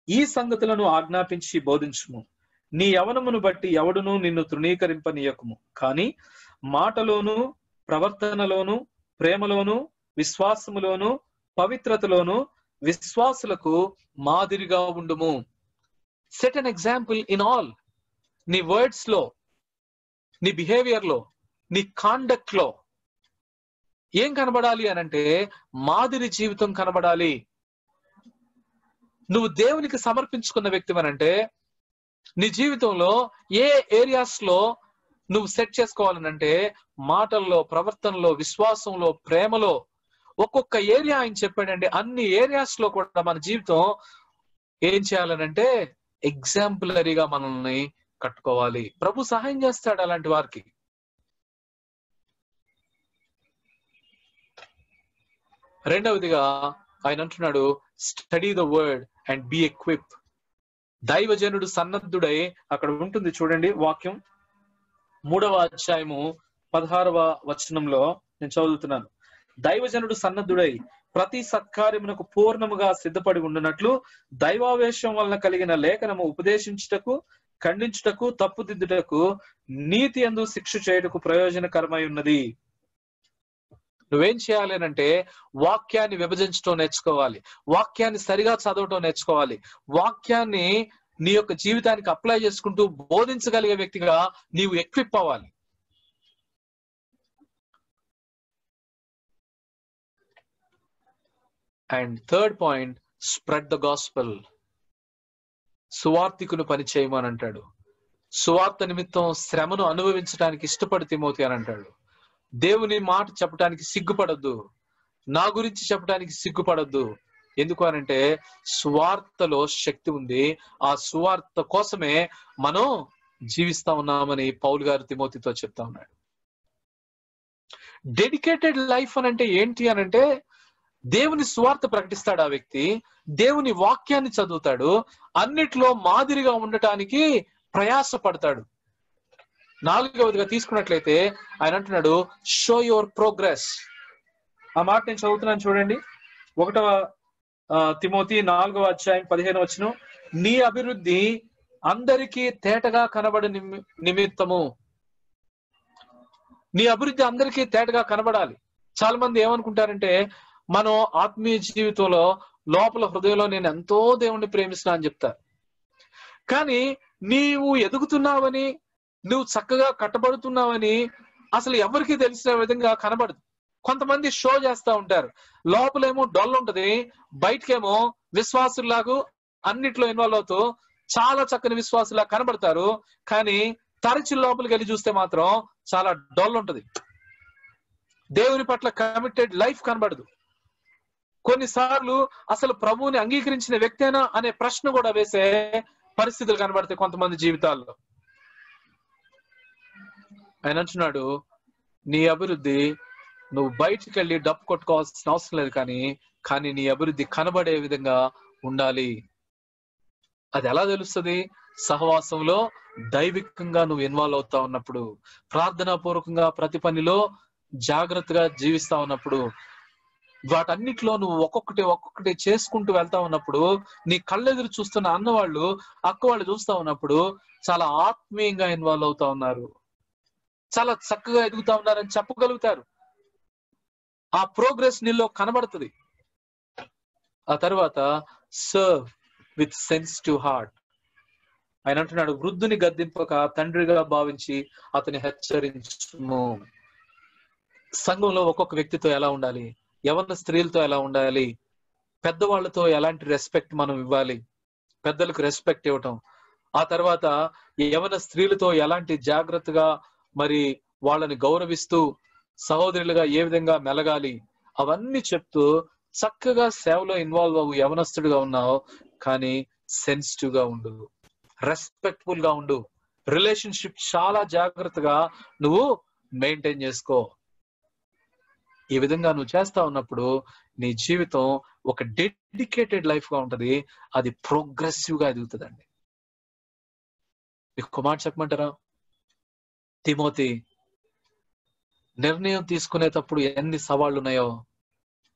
ఈ సంగతులను ఆజ్ఞాపించి బోధించుము, నీ యవనమును బట్టి ఎవడును నిన్ను తృణీకరింపనీయకుము, కానీ మాటలోను ప్రవర్తనలోను ప్రేమలోను విశ్వాసములోను పవిత్రతలోను విశ్వాసులకు మాదిరిగా ఉండుము. Set an example in all. నీ వర్డ్స్ లో, నీ బిహేవియర్ లో, నీ కాండక్ట్ లో ఏం కనబడాలి అనంటే మాదిరి జీవితం కనబడాలి. నువ్వు దేవునికి సమర్పించుకున్న వ్యక్తి అనంటే నీ జీవితంలో ఏ ఏరియాస్ లో నువ్వు సెట్ చేసుకోవాలనంటే మాటల్లో, ప్రవర్తనలో, విశ్వాసంలో, ప్రేమలో, ఒక్కొక్క ఏరియా ఆయన చెప్పాడండి. అన్ని ఏరియాస్ లో కూడా మన జీవితం ఏం చేయాలనంటే ఎగ్జాంపులరీగా మనల్ని కట్టుకోవాలి. ప్రభు సహాయం చేస్తాడు అలాంటి వారికి. రెండవదిగా ఆయన అంటున్నాడు, study the word and be equip. దైవజనుడు సన్నద్ధుడై, అక్కడ ఉంటుంది చూడండి వాక్యం, 3వ అధ్యాయము 16వ వచనంలో నేను చదువుతున్నాను. దైవజనుడు సన్నద్ధుడై ప్రతి సత్కార్యమునకు పూర్ణముగా సిద్ధపడి ఉండునట్లు దైవావేశం వలన కలిగిన లేఖనము ఉపదేశించుటకు, ఖండించుటకు, తప్పుదిద్దుటకు, నీతి యందు శిక్ష చేయుటకు ప్రయోజనకరమై ఉన్నది. నువ్వేం చేయాలి అంటే వాక్యాన్ని విభజించడం నేర్చుకోవాలి, వాక్యాన్ని సరిగా చదవటం నేర్చుకోవాలి, వాక్యాన్ని నీ యొక్క జీవితానికి అప్లై చేసుకుంటూ బోధించగలిగే వ్యక్తిగా నీవు ఎక్విప్ అవ్వాలి. And third point, spread the gospel. సువార్తికును పని చేయమని అంటాడు. సువార్త నిమిత్తం శ్రమను అనుభవించడానికి ఇష్టపడి తిమోతి అని అంటాడు. దేవుని మాట చెప్పడానికి సిగ్గుపడద్దు, నా గురించి చెప్పడానికి సిగ్గుపడద్దు. ఎందుకు అనంటే సువార్తలో శక్తి ఉంది. ఆ సువార్త కోసమే మనం జీవిస్తా ఉన్నామని పౌలు గారు తిమోతితో చెప్తా ఉన్నాడు. డెడికేటెడ్ లైఫ్ అనంటే ఏంటి అనంటే దేవుని సువార్త ప్రకటిస్తాడు ఆ వ్యక్తి, దేవుని వాక్యాన్ని చదువుతాడు, అన్నిట్లో మాదిరిగా ఉండటానికి ప్రయాసపడతాడు. 4వదిగా తీసుకున్నట్లయితే ఆయన అంటున్నాడు, షో యువర్ ప్రోగ్రెస్. ఆ మాట నేను చదువుతున్నాను చూడండి. 1వ తిమోతి 4వ అధ్యాయం 15వ వచనం. నీ అభివృద్ధి అందరికీ తేటగా కనబడి నిమిత్తము. నీ అభివృద్ధి అందరికీ తేటగా కనబడాలి. చాలా మంది ఏమనుకుంటారంటే మనం ఆత్మీయ జీవితంలో లోపల హృదయంలో నేను ఎంతో దేవుణ్ణి ప్రేమిస్తున్నా అని చెప్తారు, కానీ నీవు ఎదుగుతున్నావని, నువ్వు చక్కగా కట్టబడుతున్నావని అసలు ఎవరికి తెలిసిన విధంగా కనబడదు. కొంతమంది షో చేస్తా ఉంటారు, లోపలేమో డొల్ ఉంటది, బయటకేమో విశ్వాసులాగా అన్నిట్లో ఇన్వాల్వ్ అవుతూ చాలా చక్కని విశ్వాసులా కనబడతారు, కానీ తరచి లోపలికి వెళ్ళి చూస్తే మాత్రం చాలా డొల్ ఉంటది. దేవుని పట్ల కమిటెడ్ లైఫ్ కనబడదు. కొన్నిసార్లు అసలు ప్రభువుని అంగీకరించిన వ్యక్తేనా అనే ప్రశ్న కూడా వేసే పరిస్థితులు కనబడతాయి కొంతమంది జీవితాల్లో. ఆయన అంటున్నాడు, నీ అభివృద్ధి నువ్వు బయటికి వెళ్ళి డప్పు కొట్టుకోవాల్సిన అవసరం లేదు, కానీ నీ అభివృద్ధి కనబడే విధంగా ఉండాలి. అది ఎలా తెలుస్తుంది? సహవాసంలో దైవికంగా నువ్వు ఇన్వాల్వ్ అవుతా ఉన్నప్పుడు, ప్రార్థనా పూర్వకంగా ప్రతి పనిలో జాగ్రత్తగా జీవిస్తా ఉన్నప్పుడు, వాటన్నిటిలో నువ్వు ఒక్కొక్కటి చేసుకుంటూ వెళ్తా ఉన్నప్పుడు, నీ కళ్ళెదురు చూస్తున్న అన్నవాళ్ళు అక్క వాళ్ళు చూస్తా ఉన్నప్పుడు చాలా ఆత్మీయంగా ఇన్వాల్వ్ అవుతా ఉన్నారు, చాలా చక్కగా ఎదుగుతా ఉన్నారని చెప్పగలుగుతారు. ఆ ప్రోగ్రెస్ నీలో కనబడుతుంది. ఆ తర్వాత సర్వ్ విత్ సెన్సిటివ్ హార్ట్. ఆయన అంటున్నాడు, వృద్ధుని గద్దింపక తండ్రిగా భావించి అతని హెచ్చరించుము. సంఘంలో ఒక్కొక్క వ్యక్తితో ఎలా ఉండాలి, యవన స్త్రీలతో ఎలా ఉండాలి, పెద్దవాళ్ళతో ఎలాంటి రెస్పెక్ట్ మనం ఇవ్వాలి, పెద్దలకు రెస్పెక్ట్ ఇవ్వటం, ఆ తర్వాత యవన స్త్రీలతో ఎలాంటి జాగ్రత్తగా మరి వాళ్ళని గౌరవిస్తూ సహోదరులుగా ఏ విధంగా మెలగాలి, అవన్నీ చెప్తూ చక్కగా సేవలో ఇన్వాల్వ్ అవ్వు. యవనస్తుడిగా ఉన్నావు కానీ సెన్సిటివ్ గా ఉండు, రెస్పెక్ట్ఫుల్ గా ఉండు, రిలేషన్షిప్ చాలా జాగ్రత్తగా నువ్వు మెయింటైన్ చేసుకో. ఈ విధంగా నువ్వు చేస్తా ఉన్నప్పుడు నీ జీవితం ఒక డెడికేటెడ్ లైఫ్ గా ఉంటది, అది ప్రోగ్రెసివ్ గా ఎదుగుతుందండి. మీకు మాట చెప్పమంటారా? తిమోతి నిర్ణయం తీసుకునేటప్పుడు ఎన్ని సవాళ్లు ఉన్నాయో,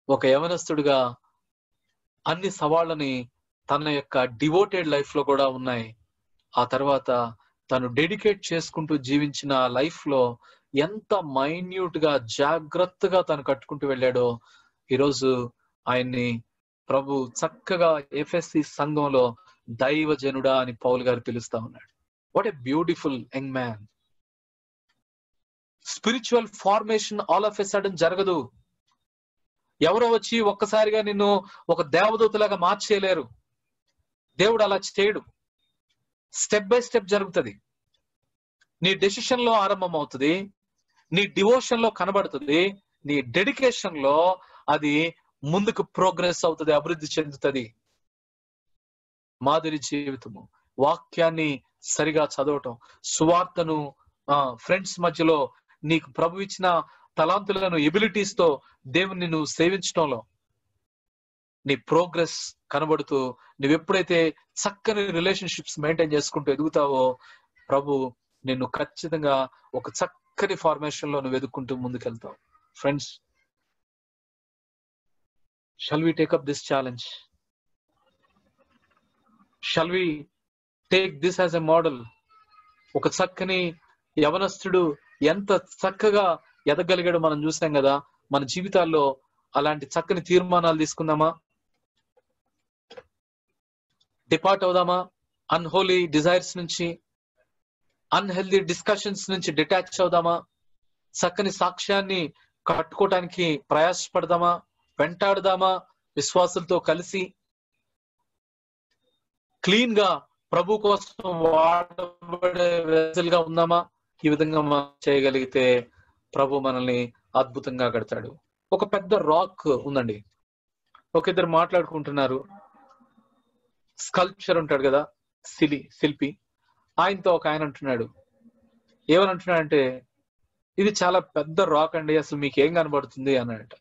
ఒక యవనస్తుడిగా అన్ని సవాళ్ళని తన యొక్క డివోటెడ్ లైఫ్ లో కూడా ఉన్నాయి. ఆ తర్వాత తను డెడికేట్ చేసుకుంటూ జీవించిన లైఫ్ లో ఎంత మైన్యూట్ గా జాగ్రత్తగా తను కట్టుకుంటూ వెళ్ళాడో, ఈరోజు ఆయన్ని ప్రభు చక్కగా ఎఫెసీ సంఘంలో దైవజనుడా అని పౌలు గారు పిలుస్తా ఉన్నాడు. What a beautiful young man. Spiritual formation all of a sudden జరగదు. ఎవరో వచ్చి ఒక్కసారిగా నిన్ను ఒక దేవదూతలాగా మార్చేయలేరు. దేవుడు అలా చేయడు. స్టెప్ బై స్టెప్ జరుగుతుంది. నీ డెసిషన్ లో ఆరంభం అవుతుంది, నీ డివోషన్ లో కనబడుతుంది, నీ డెడికేషన్ లో అది ముందుకు ప్రోగ్రెస్ అవుతుంది, అభివృద్ధి చెందుతుంది. మాదిరి జీవితము, వాక్యాన్ని సరిగా చదవటం, సువార్తను ఫ్రెండ్స్ మధ్యలో నీకు ప్రభు ఇచ్చిన తలాంతులను ఎబిలిటీస్ తో దేవుణ్ణి నువ్వు సేవించడంలో నీ ప్రోగ్రెస్ కనబడుతూ, నువ్వెప్పుడైతే చక్కని రిలేషన్షిప్స్ మెయింటైన్ చేసుకుంటూ ఎదుగుతావో ప్రభు నిన్ను ఖచ్చితంగా ఒక చక్కని ఫార్మేషన్ లో నువ్వు ఎదుర్కొంటూ ముందుకెళ్తావు. Friends, shall we take up this challenge? Shall we take this as a model? ఒక చక్కని యవనస్తుడు ఎంత చక్కగా ఎదగలిగాడో మనం చూసాం కదా. మన జీవితాల్లో అలాంటి చక్కని తీర్మానాలు తీసుకుందామా? డిపార్ట్ అవుదామా అన్హోలీ డిజైర్స్ నుంచి, అన్హెల్దీ డిస్కషన్స్ నుంచి డిటాచ్ అవుదామా? చక్కని సాక్ష్యాన్ని కట్టుకోవటానికి ప్రయాసపడదామా? వెంటాడదామా? విశ్వాసులతో కలిసి క్లీన్ గా ప్రభు కోసం వాడబడే వెసల్గా ఉందామా? ఈ విధంగా మనం చేయగలిగితే ప్రభు మనల్ని అద్భుతంగా కడతాడు. ఒక పెద్ద రాక్ ఉందండి, ఒక ఇద్దరు మాట్లాడుకుంటున్నారు. స్కల్ప్చర్ ఉంటాడు కదా, శిల్పి, ఆయనతో ఒక ఆయన అంటున్నాడు. ఏమని అంటున్నాడంటే, ఇది చాలా పెద్ద రాక్ అండి, అసలు మీకు ఏం కనబడుతుంది అన్నాడట.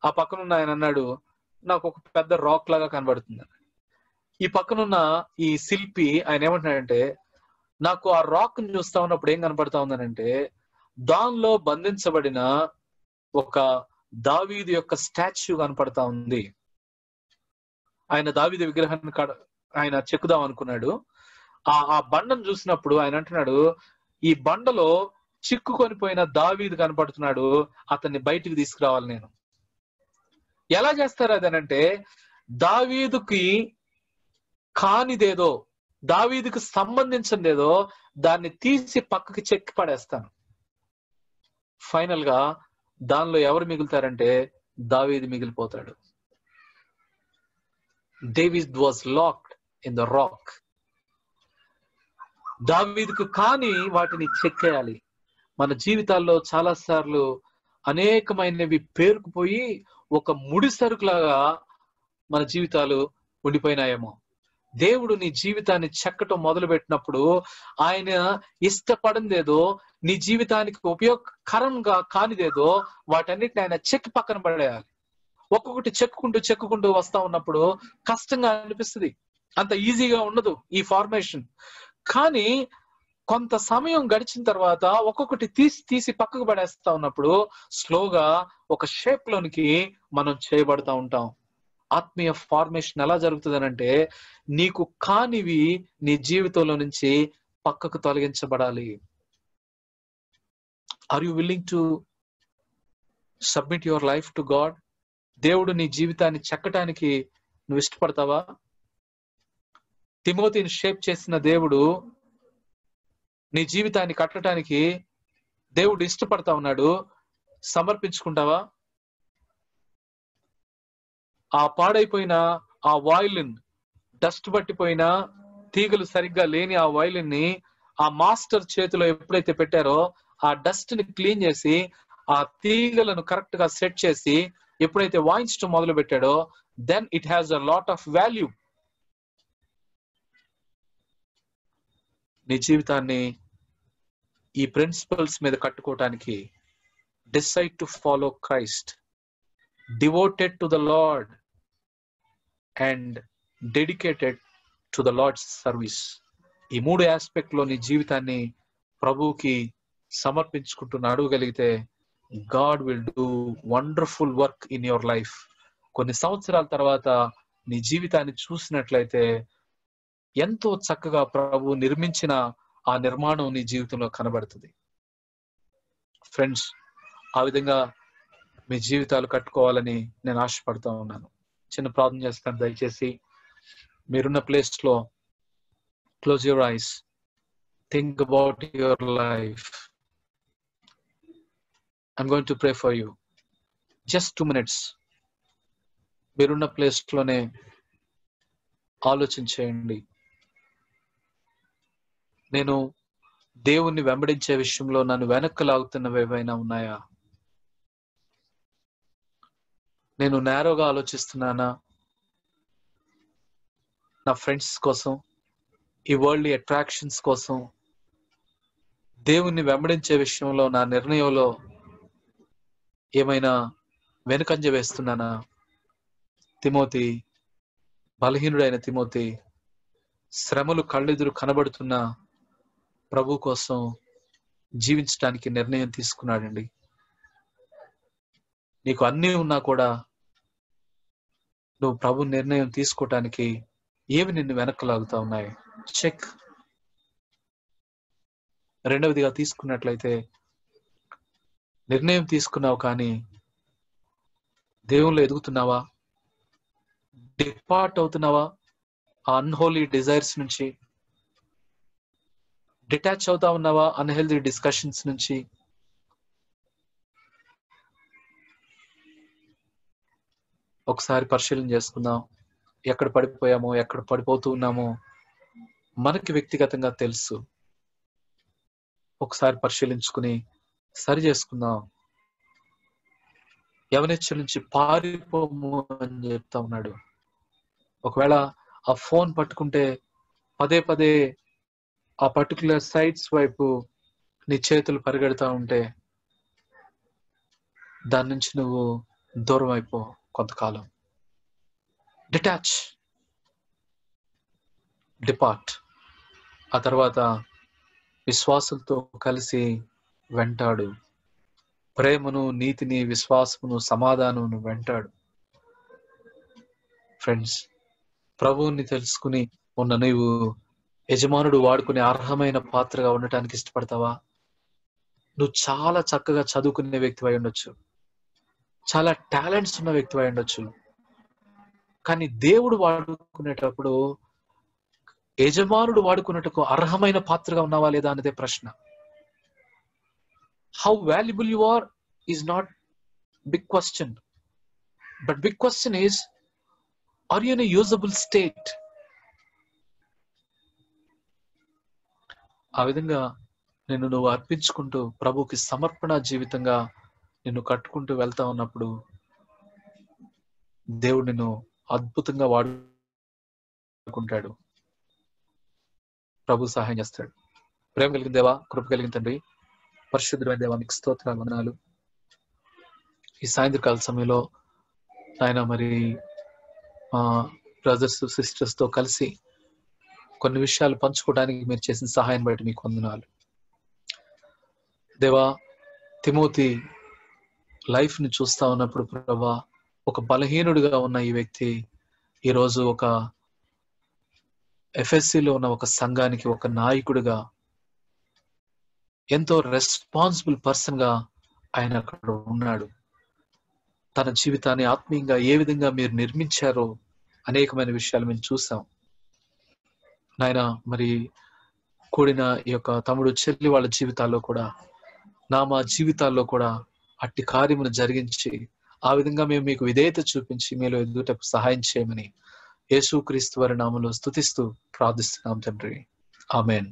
ఆ పక్కనున్న ఆయన అన్నాడు, నాకు ఒక పెద్ద రాక్ లాగా కనబడుతుంది. ఈ పక్కనున్న ఈ శిల్పి ఆయన ఏమంటున్నాడంటే, నాకు ఆ రాక్ ని చూస్తా ఉన్నప్పుడు ఏం కనపడతా ఉందనంటే, దానిలో బంధించబడిన ఒక దావీదు యొక్క స్టాచ్యూ కనపడతా ఉంది. ఆయన దావీదు విగ్రహాన్ని ఆయన చెక్కుదాం అనుకున్నాడు. ఆ బండను చూసినప్పుడు ఆయన అంటున్నాడు, ఈ బండలో చిక్కుకొని పోయిన దావీదు కనపడుతున్నాడు, అతన్ని బయటికి తీసుకురావాలి నేను. ఎలా చేస్తారు అదనంటే, దావీదుకి కానిదేదో, దావీదుకు సంబంధించిందేదో దాన్ని తీసి పక్కకి చెక్కి పడేస్తాను. ఫైనల్ గా దానిలో ఎవరు మిగులుతారంటే దావీదు మిగిలిపోతాడు. David was locked in the rock. దావీదుకు కాని వాటిని చెక్కేయాలి. మన జీవితాల్లో చాలా సార్లు అనేకమైనవి పేరుకుపోయి ఒక ముడి సరుకులాగా మన జీవితాలు ఉండిపోయినాయేమో. దేవుడు నీ జీవితాన్ని చెక్కటం మొదలు పెట్టినప్పుడు ఆయన ఇష్టపడిందేదో, నీ జీవితానికి ఉపయోగకరంగా కానిదేదో వాటన్నిటిని ఆయన చెక్కి పక్కన పడేయాలి. ఒక్కొక్కటి చెక్కుకుంటూ వస్తా ఉన్నప్పుడు కష్టంగా అనిపిస్తుంది, అంత ఈజీగా ఉండదు ఈ ఫార్మేషన్. కానీ కొంత సమయం గడిచిన తర్వాత ఒక్కొక్కటి తీసి పక్కకు పడేస్తా ఉన్నప్పుడు స్లోగా ఒక షేప్ లోనికి మనం చేయబడతా ఉంటాం. ఆత్మీయ ఫార్మేషన్ ఎలా జరుగుతుందనంటే, నీకు కానివి నీ జీవితంలో నుంచి పక్కకు తొలగించబడాలి. Are you willing to submit your life to God? దేవుడు నీ జీవితాన్ని చెక్కటానికి నువ్వు ఇష్టపడతావా? తిమోతిని షేప్ చేసిన దేవుడు నీ జీవితాన్ని కట్టడానికి దేవుడు ఇష్టపడతా ఉన్నాడు. సమర్పించుకుంటావా? ఆ పాడైపోయిన ఆ వాయిలిన్, డస్ట్ పట్టిపోయిన తీగలు సరిగ్గా లేని ఆ వాయిలిన్ ని ఆ మాస్టర్ చేతిలో ఎప్పుడైతే పెట్టారో, ఆ డస్ట్ ని క్లీన్ చేసి ఆ తీగలను కరెక్ట్ గా సెట్ చేసి ఎప్పుడైతే వాయించడం మొదలు పెట్టాడో, then it has a lot of value. నీ జీవితాన్ని ఈ ప్రిన్సిపల్స్ మీద కట్టుకోవటానికి decide to follow Christ, devoted to the Lord and dedicated to the Lord's service. ఈ 3 ఆస్పెక్ట్ లో నీ జీవితాన్ని ప్రభువుకి సమర్పించుకుంటూ నడవగలిగితే God will do wonderful work in your life. కొన్ని సంవత్సరాల తర్వాత నీ జీవితాన్ని చూసినట్లయితే ఎంతో చక్కగా ప్రభు నిర్మించిన ఆ నిర్మాణం నీ జీవితంలో కనబడుతుంది. ఫ్రెండ్స్, ఆ విధంగా మీ జీవితాలు కట్టుకోవాలని నేను ఆశపడుతూ ఉన్నాను. చిన్న ప్రార్థన చేస్తాను. దయచేసి మీరున్న ప్లేస్ లో close your eyes, think about your life. I'm going to pray for you. Just 2 minutes మీరున్న ప్లేస్ లోనే ఆలోచించేయండి. నేను దేవుణ్ణి వెంబడించే విషయంలో నన్ను వెనక్కి లాగుతున్నవి ఏవైనా ఉన్నాయా? నేను నేరోగా ఆలోచిస్తున్నానా? నా ఫ్రెండ్స్ కోసం, ఈ వరల్డ్ అట్రాక్షన్స్ కోసం దేవుణ్ణి వెంబడించే విషయంలో నా నిర్ణయంలో ఏమైనా వెనుకంజ వేస్తున్నానా? తిమోతి, బలహీనుడైన తిమోతి, శ్రమలు కళ్ళెదురు కనబడుతున్న ప్రభు కోసం జీవించడానికి నిర్ణయం తీసుకున్నాడండి. నీకు అన్నీ ఉన్నా కూడా నువ్వు ప్రభు నిర్ణయం తీసుకోవటానికి ఏమి నిన్ను వెనక్కి లాగుతా ఉన్నాయి? చెక్. రెండవదిగా తీసుకున్నట్లయితే, నిర్ణయం తీసుకున్నావు కానీ దేవుళ్ళు ఎదుగుతున్నావా? డిపార్ట్ అవుతున్నావా ఆ అన్హోలీ డిజైర్స్ నుంచి? డిటాచ్ అవుతా ఉన్నావా అన్హెల్దీ డిస్కషన్స్ నుంచి? ఒకసారి పరిశీలన చేసుకుందాం. ఎక్కడ పడిపోయామో, ఎక్కడ పడిపోతూ ఉన్నామో మనకి వ్యక్తిగతంగా తెలుసు. ఒకసారి పరిశీలించుకుని సరి చేసుకుందాం. యవనేచ్ఛల నుంచి పారిపోము అని చెప్తా ఉన్నాడు. ఒకవేళ ఆ ఫోన్ పట్టుకుంటే పదే పదే ఆ పర్టికులర్ సైట్స్ వైపు నీ చేతులు పరిగెడతా ఉంటే దాని నుంచి నువ్వు దూరం అయిపో కొంతకాలం. Detach, depart. ఆ తర్వాత విశ్వాసులతో కలిసి వెంటాడు. ప్రేమను, నీతిని, విశ్వాసమును, సమాధానమును వెంటాడు. ఫ్రెండ్స్, ప్రభువుని తెలుసుకుని ఉన్న నీవు యజమానుడు వాడుకునే అర్హమైన పాత్రగా ఉండటానికి ఇష్టపడతావా? నువ్వు చాలా చక్కగా చదువుకునే వ్యక్తి అయి ఉండొచ్చు, చాలా టాలెంట్స్ ఉన్న వ్యక్తి అయి ఉండొచ్చు, కానీ దేవుడు వాడుకునేటప్పుడు యజమానుడు వాడుకున్నట్టుకు అర్హమైన పాత్రగా ఉన్నావా లేదా అనేదే ప్రశ్న. How valuable you are is not big question, but big question is, are you in a usable state? ఆ విధంగా నువ్వు అర్పించుకుంటూ ప్రభుకి సమర్పణ జీవితంగా నిన్ను కట్టుకుంటూ వెళ్తా ఉన్నప్పుడు దేవుడు నిన్ను అద్భుతంగా వాడు వాడుకుంటాడు. ప్రభు సహాయం చేస్తాడు. ప్రేమ కలిగిన దేవా, కృప కలిగిన తండ్రి, పరిశుద్ధమైన దేవా, మీకు స్తోత్రాలు, వందనాలు. ఈ సాయంత్రకాల సమయంలో ఆయన మరి బ్రదర్స్ సిస్టర్స్ తో కలిసి కొన్ని విషయాలు పంచుకోవడానికి మీరు చేసిన సహాయం బట్టి మీకు వందనాలు దేవా. తిమోతి లైఫ్ ని చూస్తా ఉన్నప్పుడు ప్రభా, ఒక బలహీనుడిగా ఉన్న ఈ వ్యక్తి ఈరోజు ఒక ఎఫ్ఎస్సిలో ఉన్న ఒక సంఘానికి ఒక నాయకుడిగా, ఎంతో రెస్పాన్సిబుల్ పర్సన్ గా ఆయన అక్కడ ఉన్నాడు. తన జీవితాన్ని ఆత్మీయంగా ఏ విధంగా మీరు నిర్మించారో అనేకమైన విషయాలు మేము చూసాం నాయన. మరి కూడిన ఈ యొక్క తమ్ముడు చెల్లి వాళ్ళ జీవితాల్లో కూడా, మా జీవితాల్లో కూడా అట్టి కార్యమును జరిగించి ఆ విధంగా మేము మీకు విధేయత చూపించి మీలో ఎదుగుటకు సహాయం చేయమని యేసుక్రీస్తు వారి నామములో స్తుతిస్తూ ప్రార్థిస్తున్నాం తండ్రి. ఆమేన్.